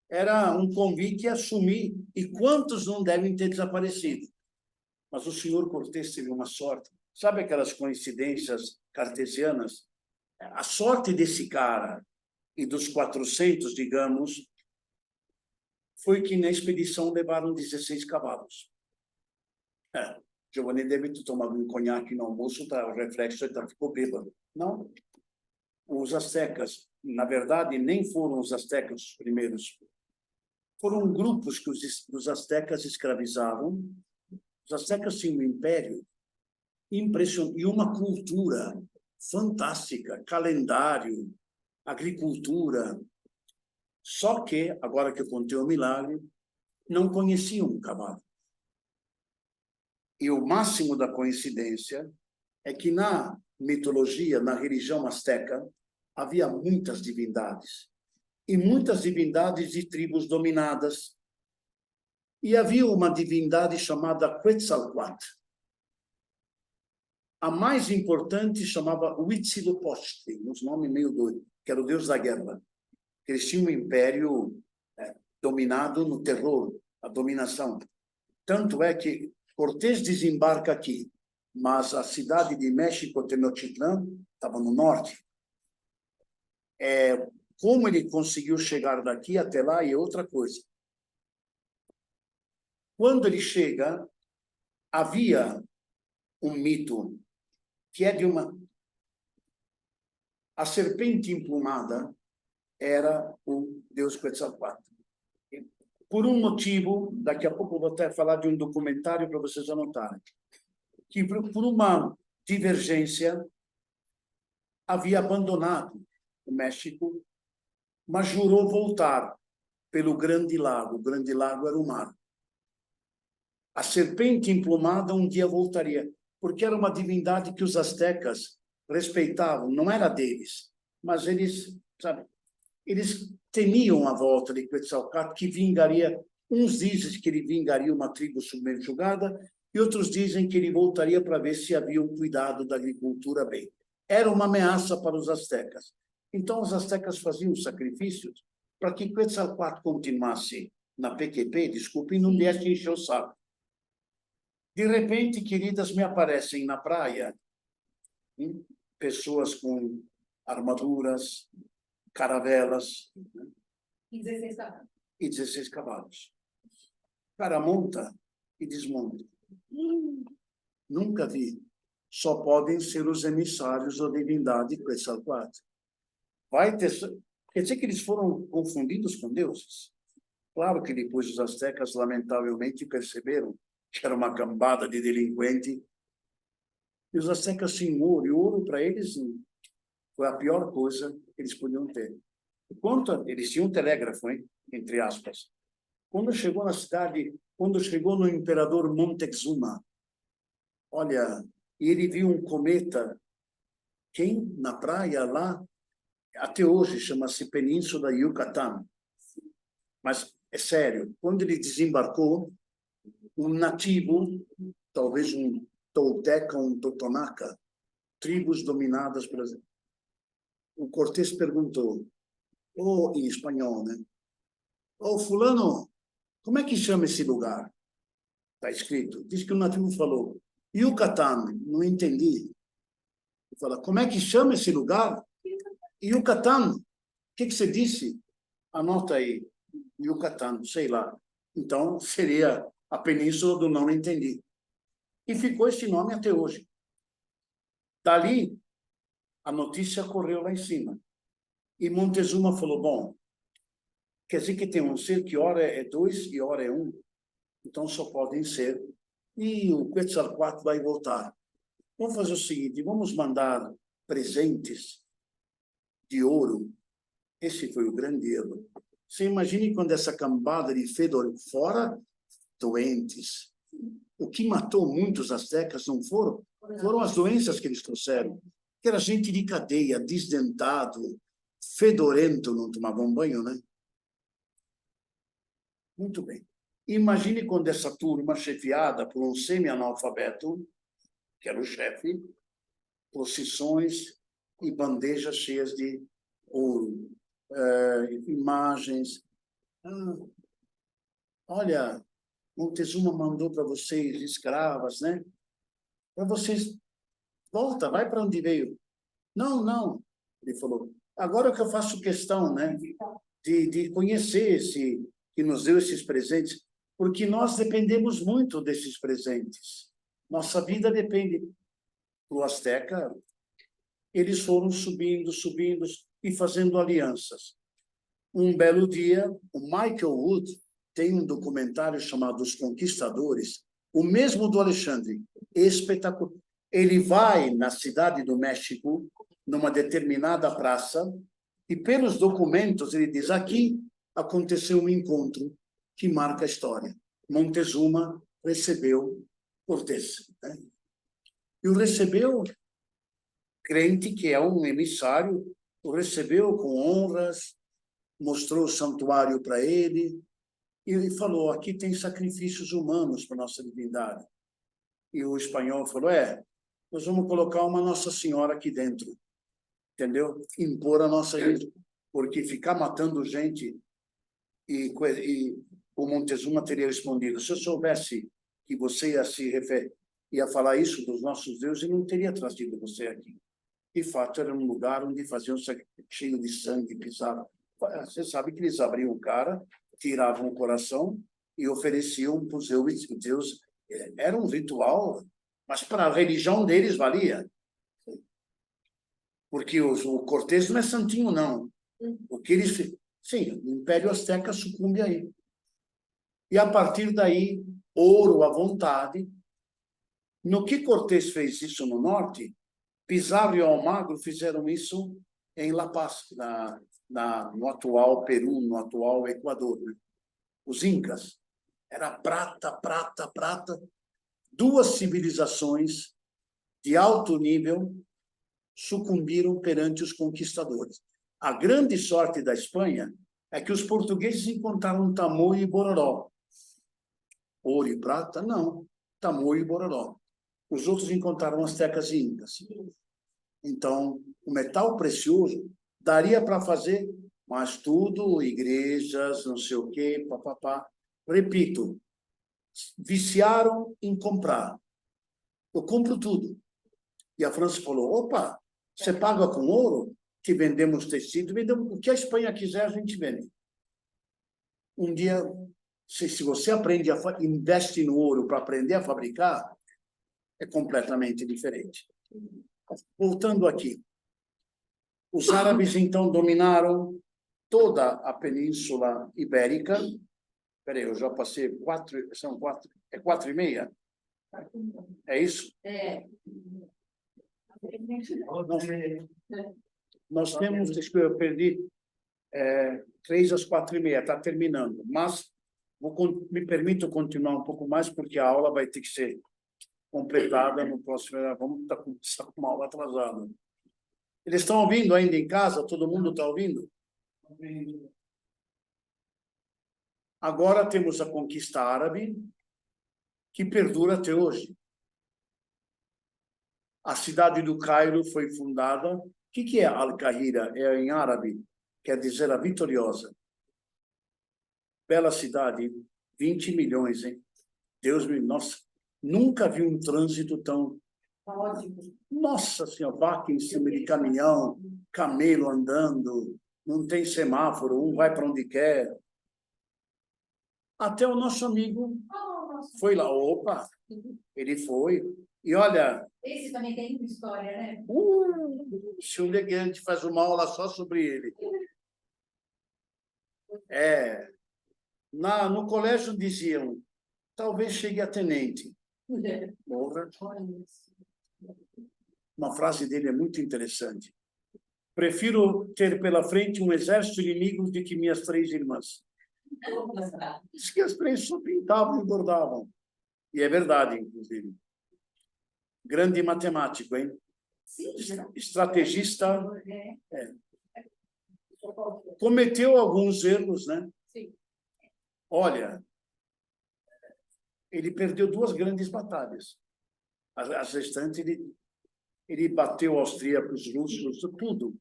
Era um convite a sumir. E quantos não devem ter desaparecido? Mas o senhor Cortés teve uma sorte. Sabe aquelas coincidências cartesianas? A sorte desse cara e dos 400, digamos, foi que na expedição levaram 16 cavalos. Giovanni deve ter tomado um conhaque no almoço, tá, o reflexo ficou bêbado. Não. Os astecas, na verdade, nem foram os astecas os primeiros. Foram grupos que os astecas escravizavam. Os astecas tinham um império impressionante e uma cultura fantástica, calendário, agricultura. Só que, agora que eu contei o milagre, não conheciam um cavalo. E o máximo da coincidência é que na mitologia, na religião asteca, havia muitas divindades. E muitas divindades de tribos dominadas. E havia uma divindade chamada Quetzalcoatl. A mais importante chamava Huitzilopochtli, uns nomes meio doidos, que era o deus da guerra. Eles tinham um império dominado no terror, a dominação. Tanto é que Cortés desembarca aqui, mas a cidade de México, Tenochtitlán, estava no norte. Como ele conseguiu chegar daqui até lá é outra coisa. Quando ele chega, havia um mito que é de uma... A serpente emplumada era o deus Quetzalcoatl. Por um motivo, daqui a pouco eu vou até falar de um documentário para vocês anotarem, que por uma divergência havia abandonado o México, mas jurou voltar pelo Grande Lago. O Grande Lago era o mar. A serpente emplumada um dia voltaria, porque era uma divindade que os astecas respeitavam, não era deles, mas eles, sabe, eles temiam a volta de Quetzalcoatl, que vingaria, uns dizem que ele vingaria uma tribo submergida, e outros dizem que ele voltaria para ver se havia um cuidado da agricultura bem. Era uma ameaça para os astecas. Então, os astecas faziam sacrifícios para que Quetzalcoatl continuasse na PQP, desculpe, e não desse encher o saco. De repente, queridas, me aparecem na praia pessoas com armaduras, caravelas. E 16 cavalos. E 16 cavalos. O cara monta e desmonta. Nunca vi. Só podem ser os emissários da divindade Quetzalcoatl. Vai ter... Quer dizer que eles foram confundidos com deuses? Claro que depois os astecas, lamentavelmente, perceberam que era uma cambada de delinquente. E os astecas tinham ouro, e ouro para eles foi a pior coisa que eles podiam ter. Enquanto eles tinham um telégrafo, hein? Entre aspas. Quando chegou na cidade, quando chegou no imperador Montezuma, olha, ele viu um cometa, quem? Na praia lá, até hoje chama-se Península Yucatán. Mas, é sério, quando ele desembarcou, um nativo, talvez um tolteca, um totonaca, tribos dominadas por... O Cortés perguntou, em espanhol, né? Fulano, como é que chama esse lugar? Está escrito. Diz que o nativo falou, Yucatán, não entendi. Ele fala, como é que chama esse lugar? Yucatán. O que você disse? Anota aí. Yucatán, sei lá. Então, seria a península do não entendi. E ficou esse nome até hoje. Dali, a notícia correu lá em cima. E Montezuma falou, bom, quer dizer que tem um ser que ora é 2 e ora é 1. Então só podem ser. E o Quetzalcoatl vai voltar. Vamos fazer o seguinte, vamos mandar presentes de ouro. Esse foi o grande erro. Você imagine quando essa cambada de fedor, fora doentes. O que matou muitos astecas não foram as doenças que eles trouxeram. Que era gente de cadeia, desdentado, fedorento, não tomavam banho, né? Muito bem. Imagine quando essa turma, chefiada por um semi-analfabeto, que era o chefe, procissões e bandejas cheias de ouro, imagens. Olha, Montezuma mandou para vocês escravas, né? Para vocês, volta, vai para onde veio. Não, não, ele falou. Agora que eu faço questão, né, de conhecer esse que nos deu esses presentes, porque nós dependemos muito desses presentes. Nossa vida depende. Para o Azteca, eles foram subindo, subindo e fazendo alianças. Um belo dia, o Michael Wood tem um documentário chamado Os Conquistadores, o mesmo do Alexandre, espetacular. Ele vai na cidade do México, numa determinada praça, e pelos documentos ele diz, aqui aconteceu um encontro que marca a história. Montezuma recebeu Cortés, né? E o recebeu, crente que é um emissário, o recebeu com honras, mostrou o santuário para ele, e ele falou, aqui tem sacrifícios humanos para nossa divindade. E o espanhol falou, nós vamos colocar uma Nossa Senhora aqui dentro, entendeu? Impor a nossa religião, porque ficar matando gente, e o Montezuma teria respondido, se eu soubesse que você ia falar isso dos nossos deuses, eu não teria trazido você aqui. De fato, era um lugar onde faziam cheio de sangue, pisavam. Você sabe que eles abriam o cara, tiravam o coração e ofereciam para os deuses. Era um ritual, mas para a religião deles valia. Porque o Cortés não é santinho, não. O que eles... Sim, o Império Azteca sucumbe aí. E, a partir daí, ouro à vontade. No que Cortés fez isso no norte, Pizarro e Almagro fizeram isso em La Paz, no atual Peru, no atual Equador. Né? Os Incas. Era prata, prata, prata. 2 civilizações de alto nível sucumbiram perante os conquistadores. A grande sorte da Espanha é que os portugueses encontraram tamoio e bororó. Ouro e prata, não. Tamoio e bororó. Os outros encontraram astecas e incas. Então, o metal precioso daria para fazer, mas tudo, igrejas, não sei o quê, papapá. Repito, viciaram em comprar. Eu compro tudo. E a França falou, opa, você paga com ouro? Que vendemos tecido, vendemos o que a Espanha quiser, a gente vende. Um dia, se você aprende investe no ouro para aprender a fabricar, é completamente diferente. Voltando aqui. Os árabes, então, dominaram toda a Península Ibérica. Espera aí, eu já passei 4, são 4, é 4h30? É isso? Nós temos, deixa eu perdi, 3 às 4h30, está terminando. Mas me permito continuar um pouco mais, porque a aula vai ter que ser completada no próximo. Vamos estar com uma aula atrasada. Eles estão ouvindo ainda em casa? Todo mundo está ouvindo? Agora temos a conquista árabe, que perdura até hoje. A cidade do Cairo foi fundada. O que é Al-Qahira? É em árabe, quer dizer a vitoriosa. Bela cidade, 20 milhões, hein? Deus me... Nossa, nunca vi um trânsito tão... Nossa Senhora, vaca em cima de caminhão, camelo andando, não tem semáforo, um vai para onde quer. Até o nosso amigo nosso. Foi lá, opa, ele foi. E olha, Esse também tem uma história, né? se um dia que a gente faz uma aula só sobre ele. No colégio diziam, talvez chegue a tenente. Porra. Uma frase dele é muito interessante. Prefiro ter pela frente um exército inimigo do que minhas 3 irmãs. Diz que as 3 só pintavam e bordavam. E é verdade, inclusive. Grande matemático, hein? Sim. Estrategista. Cometeu alguns erros, né? Sim. Olha, ele perdeu 2 grandes batalhas. As restantes, ele bateu austríacos, russos, tudo.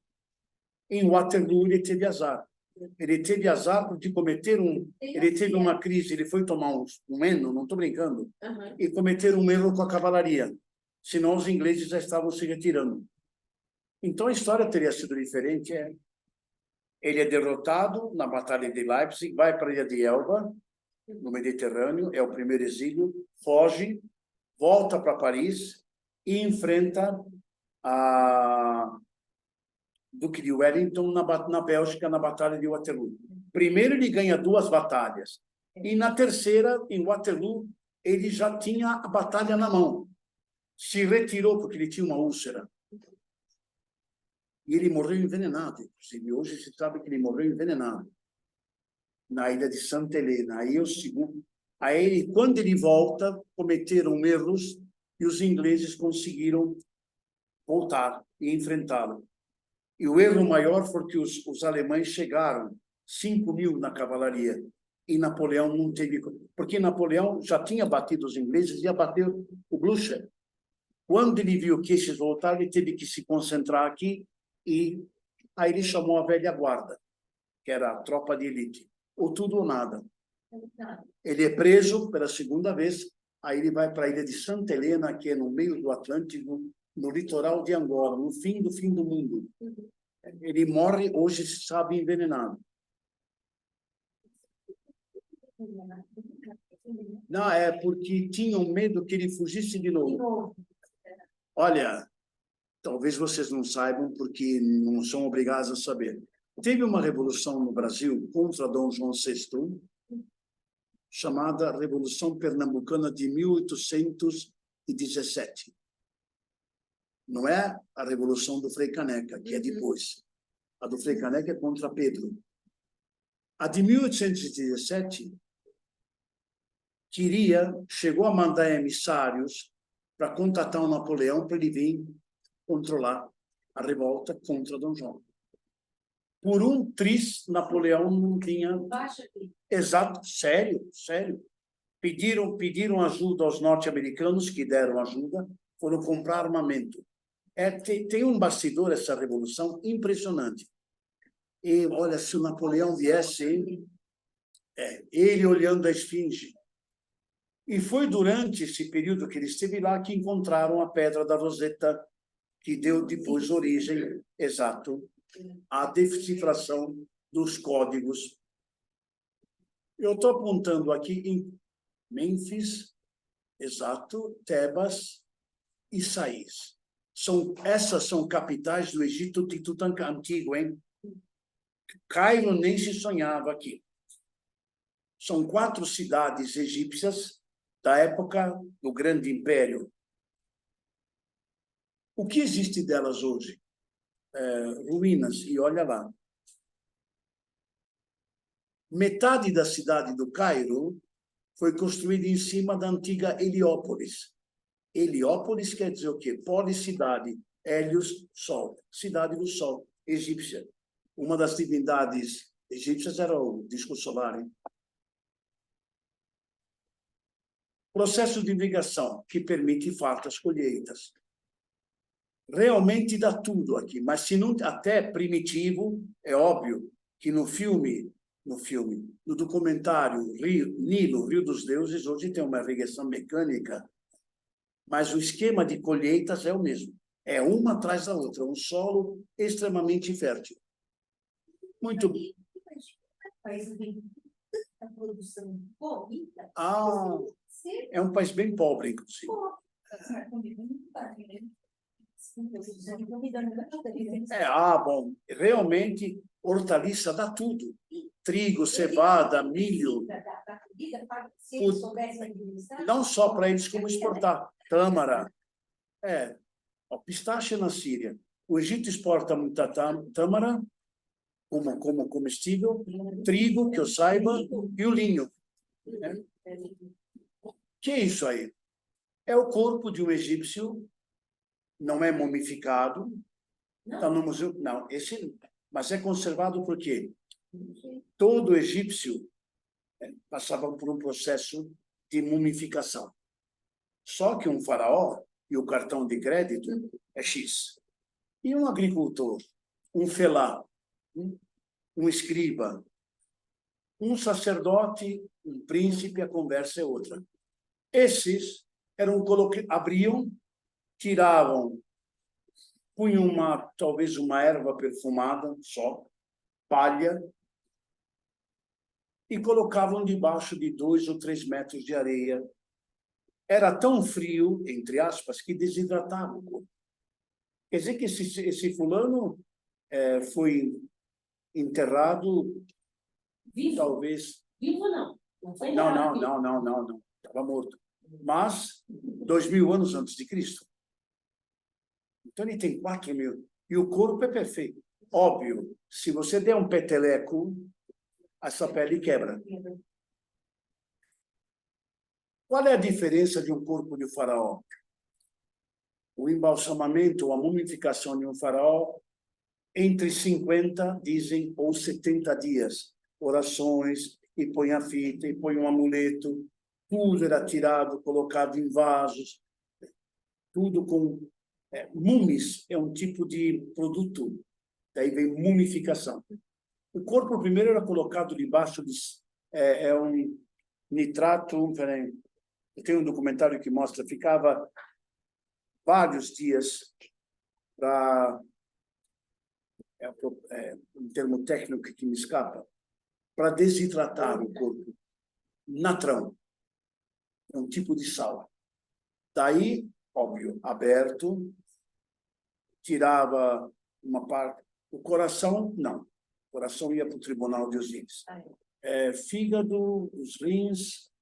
Em Waterloo, ele teve azar. Ele teve azar porque ele teve uma crise, ele foi tomar um Eno, não estou brincando, e cometeram um erro com a cavalaria. Senão os ingleses já estavam se retirando. Então a história teria sido diferente. Ele é derrotado na Batalha de Leipzig, vai para a ilha de Elba, no Mediterrâneo, é o primeiro exílio, foge, volta para Paris e enfrenta a Duque de Wellington na Bélgica, na Batalha de Waterloo. Primeiro ele ganha 2 batalhas, e na terceira, em Waterloo, ele já tinha a batalha na mão. Se retirou porque ele tinha uma úlcera. E ele morreu envenenado. Inclusive, hoje se sabe que ele morreu envenenado. Na ilha de Santa Helena. Aí, quando ele volta, cometeram erros e os ingleses conseguiram voltar e enfrentá-lo. E o erro maior foi que os alemães chegaram, 5.000 na cavalaria, e Napoleão não teve... Porque Napoleão já tinha batido os ingleses e ia bater o Blücher. Quando ele viu que esses voltaram, ele teve que se concentrar aqui, e aí ele chamou a velha guarda, que era a tropa de elite. Ou tudo ou nada. Ele é preso pela segunda vez, aí ele vai para a ilha de Santa Helena, que é no meio do Atlântico, no litoral de Angola, no fim do mundo. Ele morre, hoje se sabe, envenenado. Não, é porque tinham medo que ele fugisse de novo. Olha, talvez vocês não saibam, porque não são obrigados a saber. Teve uma revolução no Brasil contra Dom João VI, chamada Revolução Pernambucana de 1817. Não é a Revolução do Frei Caneca, que é depois. A do Frei Caneca é contra Pedro. A de 1817 chegou a mandar emissários para contatar o Napoleão para ele vir controlar a revolta contra Dom João. Por um triz, Napoleão não tinha... Exato, sério. Pediram ajuda aos norte-americanos, que deram ajuda, foram comprar armamento. Tem um bastidor, essa revolução, impressionante. E, olha, se o Napoleão viesse, ele olhando a esfinge. E foi durante esse período que ele esteve lá que encontraram a Pedra da Roseta, que deu depois origem, exato, à decifração dos códigos. Eu estou apontando aqui em Mênfis, exato, Tebas e Sais. Essas são capitais do Egito de Tutankhamon antigo, hein? Cairo nem se sonhava aqui. São 4 cidades egípcias da época do Grande Império. O que existe delas hoje? Ruínas, e olha lá. Metade da cidade do Cairo foi construída em cima da antiga Heliópolis. Heliópolis quer dizer o quê? Policidade. Hélios, Sol. Cidade do Sol, egípcia. Uma das divindades egípcias era o disco solar. Hein? Processo de irrigação, que permite fartas colheitas. Realmente dá tudo aqui, mas se não, até primitivo, é óbvio que no documentário Nilo, Rio dos Deuses, hoje tem uma irrigação mecânica, mas o esquema de colheitas é o mesmo. É uma atrás da outra, um solo extremamente fértil. Muito bem. A produção corrida. Sim. É um país bem pobre, inclusive. Pô, mas comida não tá, né? Comida não dá nada, né? Bom, realmente, hortaliça dá tudo. Trigo, cevada, milho. Da comida, se eles soubessem administrar, Não só para eles, como exportar. Tâmara. Pistache na Síria. O Egito exporta muita tâmara, como comestível, trigo, que eu saiba, e o linho. Né? Que é isso aí? É o corpo de um egípcio, não é mumificado, está no museu. Não, mas é conservado porque todo egípcio passava por um processo de mumificação. Só que um faraó, e o cartão de crédito é X. E um agricultor, um felá, um escriba, um sacerdote, um príncipe, a conversa é outra. Esses abriam, tiravam, punham talvez uma erva perfumada, só, palha, e colocavam debaixo de 2 ou 3 metros de areia. Era tão frio, entre aspas, que desidratava o corpo. Quer dizer que esse fulano foi enterrado, vivo. Talvez. Vivo não. Não. Estava morto. Mas 2.000 anos antes de Cristo. Então ele tem 4.000. E o corpo é perfeito. Óbvio, se você der um peteleco, essa pele quebra. Qual é a diferença de um corpo de um faraó? O embalsamamento ou a mumificação de um faraó, entre 50, dizem, ou 70 dias. Orações, e põe a fita, e põe um amuleto. Tudo era tirado, colocado em vasos. Tudo com... mumis é um tipo de produto. Daí vem mumificação. O corpo primeiro era colocado debaixo de... um nitrato... Peraí, eu tenho um documentário que mostra, ficava vários dias para... um termo técnico que me escapa, para desidratar o corpo. Natrão. É um tipo de sal. Daí, óbvio, aberto, tirava uma parte. O coração, não. O coração ia para o tribunal de Osíris. Fígado, os rins...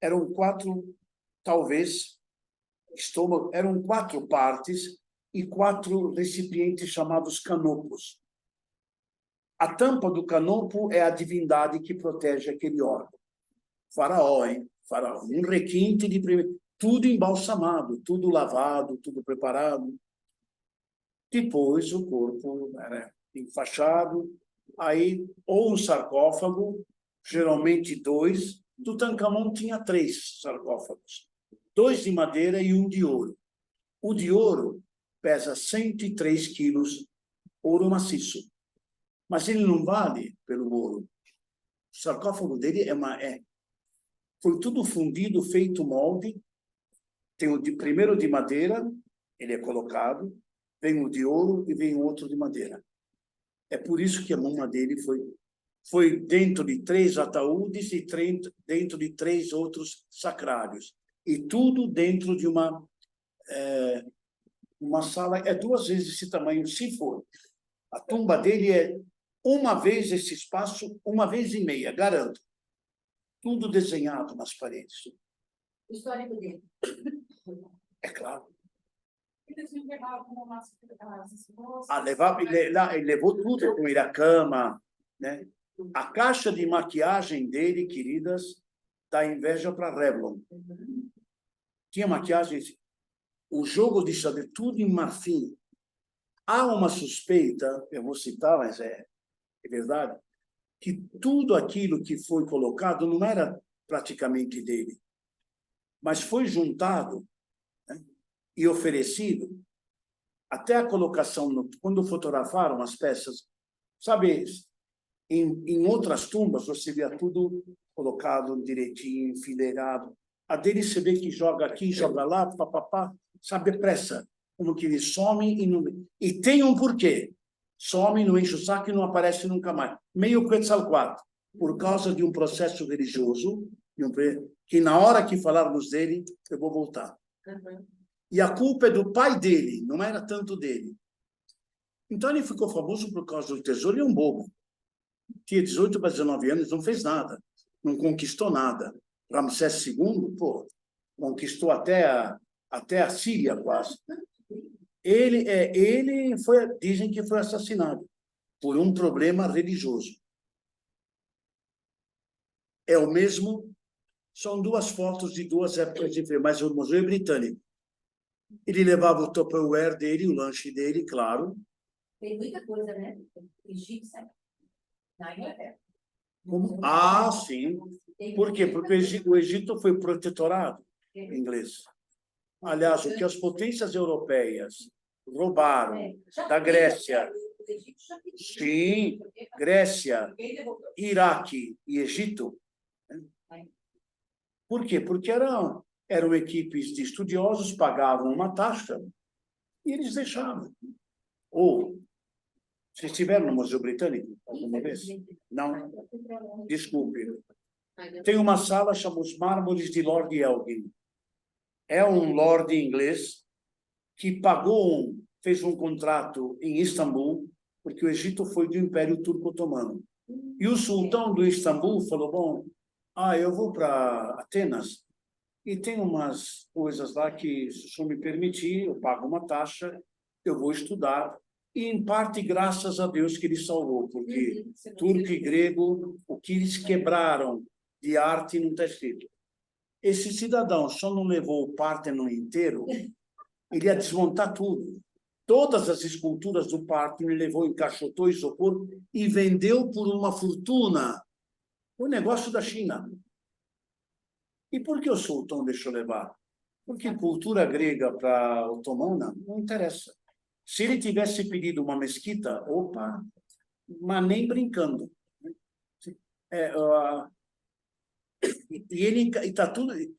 eram 4, talvez, estômago, eram 4 partes e 4 recipientes chamados canopos. A tampa do canopo é a divindade que protege aquele órgão. Faraó, hein? Faraó. Um requinte de primeiro. Tudo embalsamado, tudo lavado, tudo preparado. Depois o corpo era enfaixado, aí ou um sarcófago, geralmente 2. Tutancâmon tinha 3 sarcófagos. 2 de madeira e 1 de ouro. O de ouro pesa 103 quilos, ouro maciço. Mas ele não vale pelo ouro. O sarcófago dele foi tudo fundido, feito molde. Tem o primeiro de madeira, ele é colocado, vem o de ouro e vem outro de madeira. É por isso que a mama dele foi dentro de 3 ataúdes e dentro de 3 outros sacrários. E tudo dentro de uma sala, 2 vezes esse tamanho, se for. A tumba dele é 1 vez esse espaço, 1 vez e meia, garanto. Tudo desenhado nas paredes. O histórico dele. É claro. Ele levou tudo com ele, a cama, né? A caixa de maquiagem dele, queridas, dá inveja para Revlon. Tinha maquiagem, o jogo de xadrez, tudo em marfim. Há uma suspeita, eu vou citar, mas é verdade, que tudo aquilo que foi colocado não era praticamente dele, mas foi juntado, né, e oferecido, até a colocação, quando fotografaram as peças, sabe, em outras tumbas você via tudo colocado direitinho, enfileirado. A dele você vê que joga aqui, joga lá, papapá, sabe, pressa, como que ele some e não... E tem um porquê. Some, não enche o saco e não aparece nunca mais. Meio Quetzalcoatl. por causa de um processo religioso, que na hora que falarmos dele, eu vou voltar. E a culpa é do pai dele, não era tanto dele. Então ele ficou famoso por causa do tesouro e é um bobo. Tinha 18 para 19 anos, não fez nada, não conquistou nada. Ramsés II, pô, conquistou até a Síria quase. Ele foi, dizem que foi assassinado por um problema religioso. É o mesmo, são duas fotos de duas épocas diferentes, mas o Museu Britânico. Ele levava o Tupperware dele, o lanche dele, claro. Tem muita coisa, né? Egípcia, na Inglaterra. Ah, sim. Por quê? Porque o Egito foi protetorado inglês. Aliás, o que as potências europeias roubaram da Grécia, sim, Grécia, Iraque e Egito. Por quê? Porque eram equipes de estudiosos, pagavam uma taxa e eles deixavam. Ou, vocês estiveram no Museu Britânico alguma vez? Não? Desculpe. Tem uma sala chamada Os Mármores de Lord Elgin. É um lord inglês que fez um contrato em Istambul, porque o Egito foi do Império Turco-Otomano. E o sultão do Istambul falou, bom, eu vou para Atenas e tem umas coisas lá que, se o senhor me permitir, eu pago uma taxa, eu vou estudar. E, em parte, graças a Deus que ele salvou, porque turco e grego, o que eles quebraram de arte não está escrito. Esse cidadão só não levou o Párteno inteiro, ele ia desmontar tudo. Todas as esculturas do Párteno ele levou, encaixotou, isopor e vendeu por uma fortuna. O negócio da China. E por que o sultão deixou levar? Porque cultura grega para otomana não interessa. Se ele tivesse pedido uma mesquita, opa, mas nem brincando.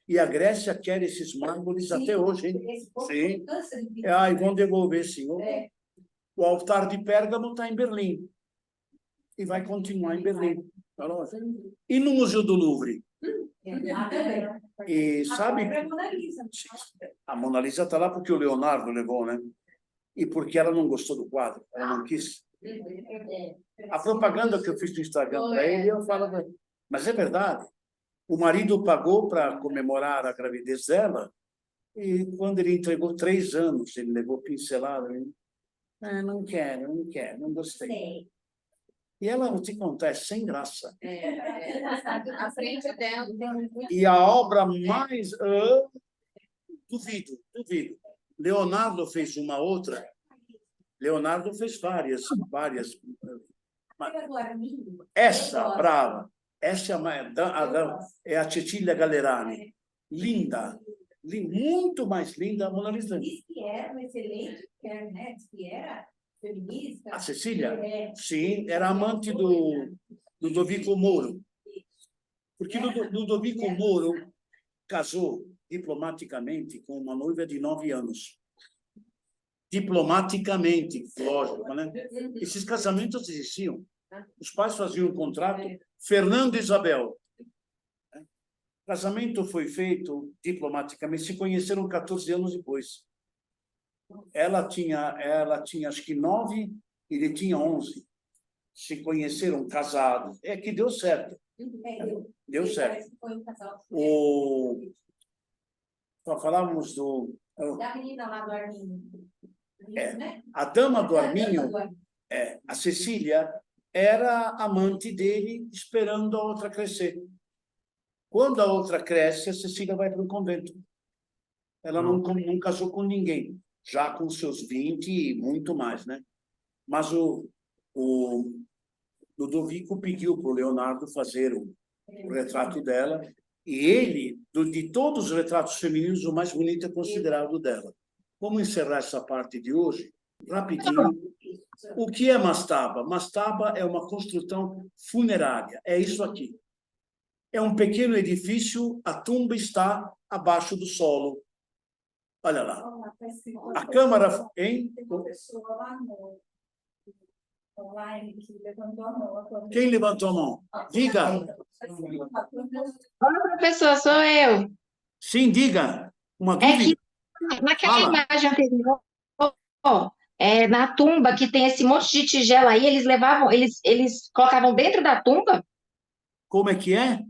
E a Grécia quer esses mármores até hoje, hein? Sim. E vão devolver, sim. O altar de Pérgamo está em Berlim. E vai continuar em Berlim. E no Museu do Louvre? E sabe? A Mona Lisa está lá porque o Leonardo levou, né? E porque ela não gostou do quadro, ela não quis. A propaganda que eu fiz no Instagram para ele, eu falo, mas é verdade. O marido pagou para comemorar a gravidez dela, e quando ele entregou 3 anos, ele levou pincelada. Não quero, não gostei. E ela, vou te contar, é sem graça. A frente dela. E a obra mais... duvido. Leonardo fez uma outra. Leonardo fez várias. Essa, brava. Essa é a Cecilia Gallerani. Linda. Muito mais linda a Mona Lisa. Diz que era um excelente, né? Diz que era feminista. A Cecília? Sim, era amante do Ludovico Moro. Porque Ludovico Moro casou diplomaticamente com uma noiva de 9 anos. Diplomaticamente, lógico, né? Esses casamentos existiam. Os pais faziam um contrato, Fernando e Isabel. O casamento foi feito diplomaticamente, se conheceram 14 anos depois. Ela tinha acho que 9, ele tinha 11. Se conheceram casados. É que deu certo. Deu certo. Só falávamos da menina lá do Arminho. A dama do Arminho, a Cecília, era amante dele, esperando a outra crescer. Quando a outra cresce, a Cecília vai para o convento. Ela não casou com ninguém, já com seus 20 e muito mais, né? Mas o Ludovico pediu para o Leonardo fazer o retrato dela, e ele, de todos os retratos femininos, o mais bonito é considerado dela. Vamos encerrar essa parte de hoje, rapidinho. O que é mastaba? Mastaba é uma construção funerária, é isso aqui. É um pequeno edifício, a tumba está abaixo do solo. Olha lá. A câmara, hein? Online que levantou a mão. Quem levantou a mão? Diga. Olá, professor, sou eu. Sim, diga. Uma É que dúvida? naquela Fala. imagem anterior, na tumba que tem esse monte de tigela aí, eles colocavam dentro da tumba? Como é que é?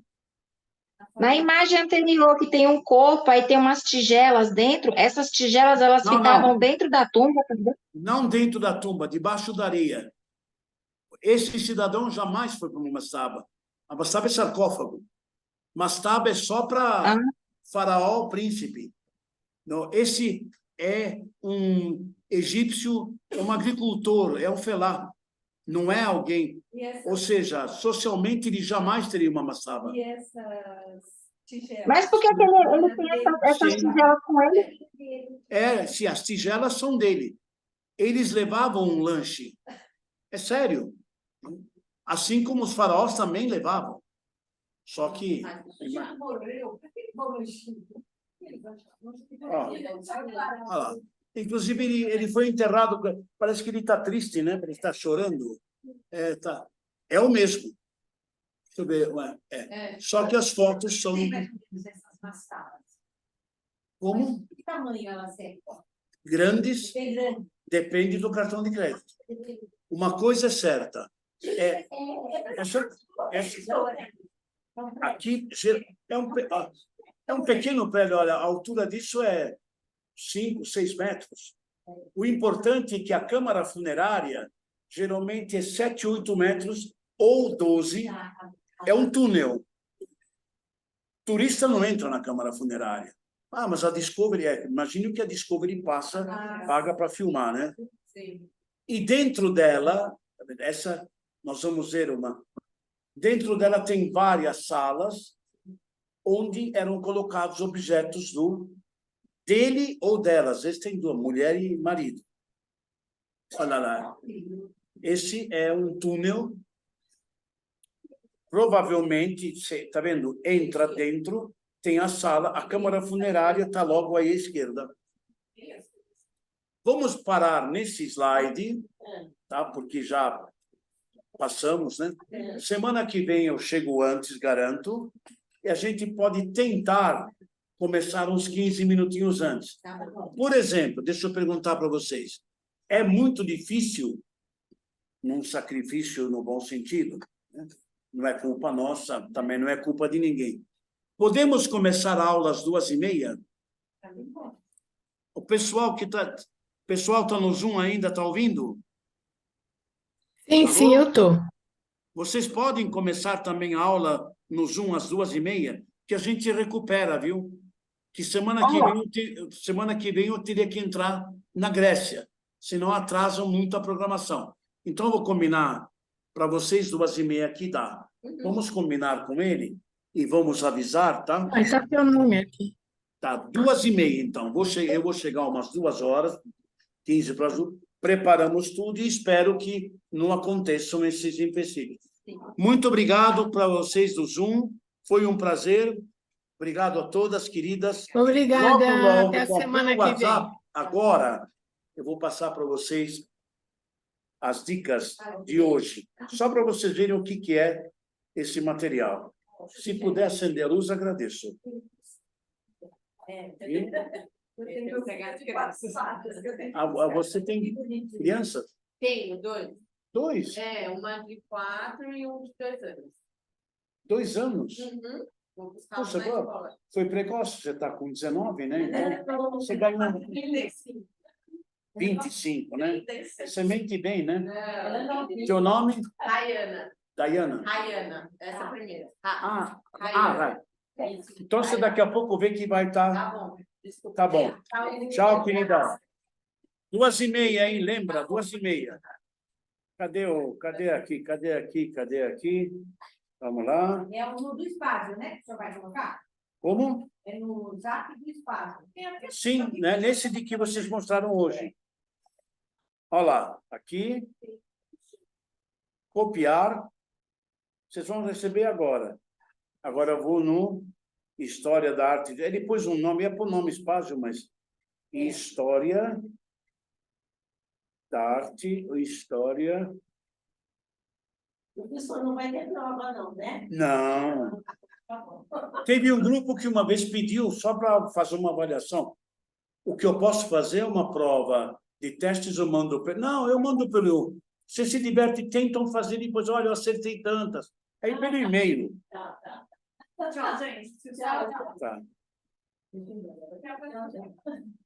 Na imagem anterior que tem um corpo, aí tem umas tigelas dentro, essas tigelas elas Não, ficavam não. dentro da tumba também? Não dentro da tumba, debaixo da areia. Esse cidadão jamais foi para uma mastaba. A mastaba é sarcófago. Mastaba é só Ah, para faraó, príncipe. Não, esse é um egípcio, é um agricultor, é um felá. Não é alguém. Ou seja, socialmente ele jamais teria uma mastaba. E essas tigelas? mas por que ele tem essas Sim. tigelas com ele? Se as tigelas são dele. Eles levavam um lanche. É sério. Assim como os faraós também levavam. Só que... Já morreu? Por que morreu? Olha lá. Inclusive, ele foi enterrado... Parece que ele está triste, né? Ele está chorando. Tá. É o mesmo. Deixa eu ver. Só que as fotos são... Essas mascaras. Como? Que tamanho elas têm? Grandes. Bem grande. Depende do cartão de crédito. Uma coisa é certa. Aqui é um pequeno prédio. Olha, a altura disso é 5, 6 metros. O importante é que a câmara funerária geralmente é 7, 8 metros ou 12. É um túnel. Turista não entra na câmara funerária. Ah, mas a Discovery imagine que a Discovery paga para filmar, né? Sim. E dentro dela, nós vamos ver dentro dela tem várias salas onde eram colocados objetos dele ou delas. Esse tem duas, mulher e marido. Olha lá. Esse é um túnel. Provavelmente, você está vendo? Entra dentro, tem a sala, a câmara funerária está logo aí à esquerda. Vamos parar nesse slide, tá? Porque já passamos, né? Semana que vem eu chego antes, garanto, e a gente pode tentar começar uns 15 minutinhos antes. Por exemplo, deixa eu perguntar para vocês, é muito difícil, num sacrifício no bom sentido, né? Não é culpa nossa, também não é culpa de ninguém. Podemos começar a aula às 2h30? O pessoal que está no Zoom ainda está ouvindo? Sim, sim, eu tô. Vocês podem começar também a aula no Zoom às 2h30, que a gente recupera, viu? Que semana que vem eu teria que entrar na Grécia, senão atrasam muito a programação. Então, eu vou combinar para vocês 2h30 aqui dá. Vamos combinar com ele e vamos avisar, tá? Mas tá seu nome aqui. Tá, 2h30, então. Eu vou chegar umas 2h, 15 para as 2h. Preparamos tudo e espero que não aconteçam esses empecilhos. Muito obrigado para vocês do Zoom. Foi um prazer. Obrigado a todas, queridas. Obrigada. Logo, Até a pelo semana que vem. WhatsApp, agora, eu vou passar para vocês as dicas de hoje. Só para vocês verem o que é esse material. Se puder acender a luz, agradeço. Você tem crianças? Tenho 2. 2? Uma de 4 e um de 2 anos. 2 anos? Uhum. Vou buscar Poxa, na escola. foi precoce, você está com 19, né? Então, você ganhou 25, né? Você mente bem, né? Teu nome? Dayana. Rayana, essa é a primeira. Vai. Então, você daqui a pouco vê que vai estar... Tá bom. Desculpa. Tá bom. Tchau, querida. 2h30, hein? Lembra? 2h30. Cadê aqui? Vamos lá. É o do espaço, né? Que o senhor vai colocar? Como? É no zap do espaço. Sim, né? Nesse de que vocês mostraram hoje. Olha lá. Aqui. Copiar. Vocês vão receber agora. Agora eu vou no História da Arte. Ele pôs um nome, ia pôr nome espaço, mas História da Arte, História O pessoal não vai ter prova, não, né? Não. Tá bom. Teve um grupo que uma vez pediu, só para fazer uma avaliação, o que eu posso fazer é uma prova de testes, eu mando pelo... Não, eu mando pelo... Você se diverte, tentam fazer depois, olha, eu acertei tantas. Aí pelo e-mail. Tá, tá. Tchau, gente. Tchau, tchau. Tá.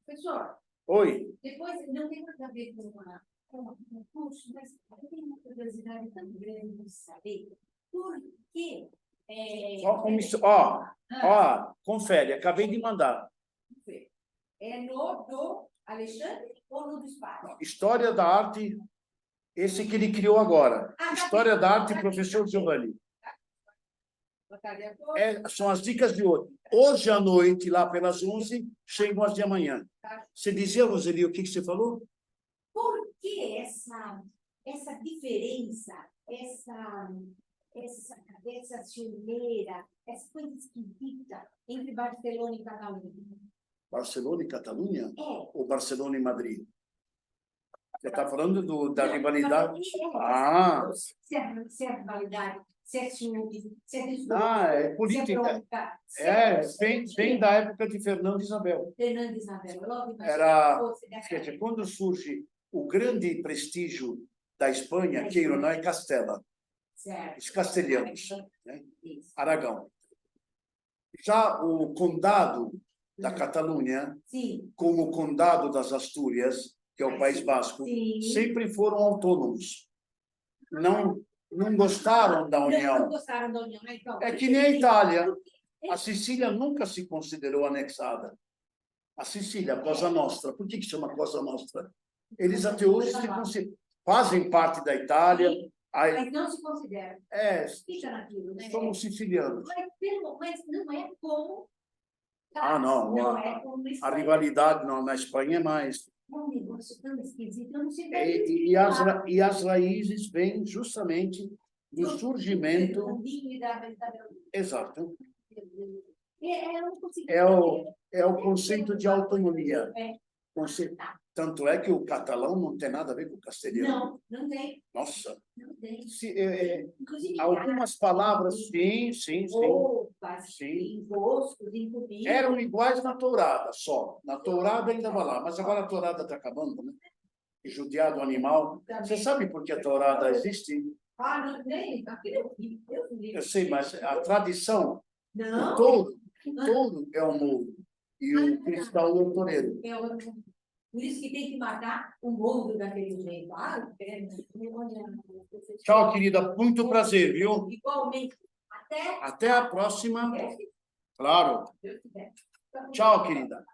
Professor, Oi. depois não tem nada a ver com o curso, mas eu tenho uma curiosidade tão grande de saber por que. Ó, confere, acabei de mandar. É no do Alexandre ou no do Espaço? História da arte, esse que ele criou agora. Ah, História da arte, professor Giovanni. São as dicas de hoje. Hoje à noite, lá pelas 11, chegam as de amanhã. Você dizia, Roseli, o que você falou? Por que essa diferença, essa ciumeira, essa coisa esquisita entre Barcelona e Catalunha? Barcelona e Catalunha? É. Ou Barcelona e Madrid? Você está falando da rivalidade? Se é rivalidade, se é ciúme, se é desgosto, É se é política. bronca, se Vem da época de Fernando e Isabel. Fernando e Isabel. Logo imaginei Era, que fosse dessa quer dizer, época. quando surge o grande prestígio da Espanha, queira ou não, é Castela, Certo. os castelhanos, né? Isso. Aragão. Já o condado da Catalunha, Sim, como o condado das Astúrias, que é o País Basco, sim. sempre foram autônomos. Não gostaram da Não União. gostaram da União, né? Então, É que nem a Itália. A Sicília nunca se considerou anexada. A Sicília, a Cosa Nostra. Por que chama Cosa Nostra? Eles até hoje fazem parte da Itália. Mas não se considera. Fica naquilo, né? Somos sicilianos. Mas não é como. Não. Não é como na A Espanha. rivalidade na Espanha é mais. É um negócio tão esquisito, eu não sei. E as raízes vêm justamente do surgimento. Exato. É o conceito de autonomia. Tanto é que o catalão não tem nada a ver com o castelhano. Não tem. Nossa. Não tem. Inclusive, algumas palavras, sim. Roupas, Sim. em gostos, em comida. Eram iguais na tourada, só. Na tourada ainda vai lá, mas agora a tourada está acabando, né? E judiado animal. Você sabe por que a tourada existe? Não tem. Eu sei, mas a tradição, Não. o touro é o mouro e o cristão é o toureiro. Por isso que tem que matar o mouro daquele jeito. Tchau, querida. Muito prazer, viu? Igualmente. Até a próxima. Até. Claro. Deus quiser. Tchau, querida.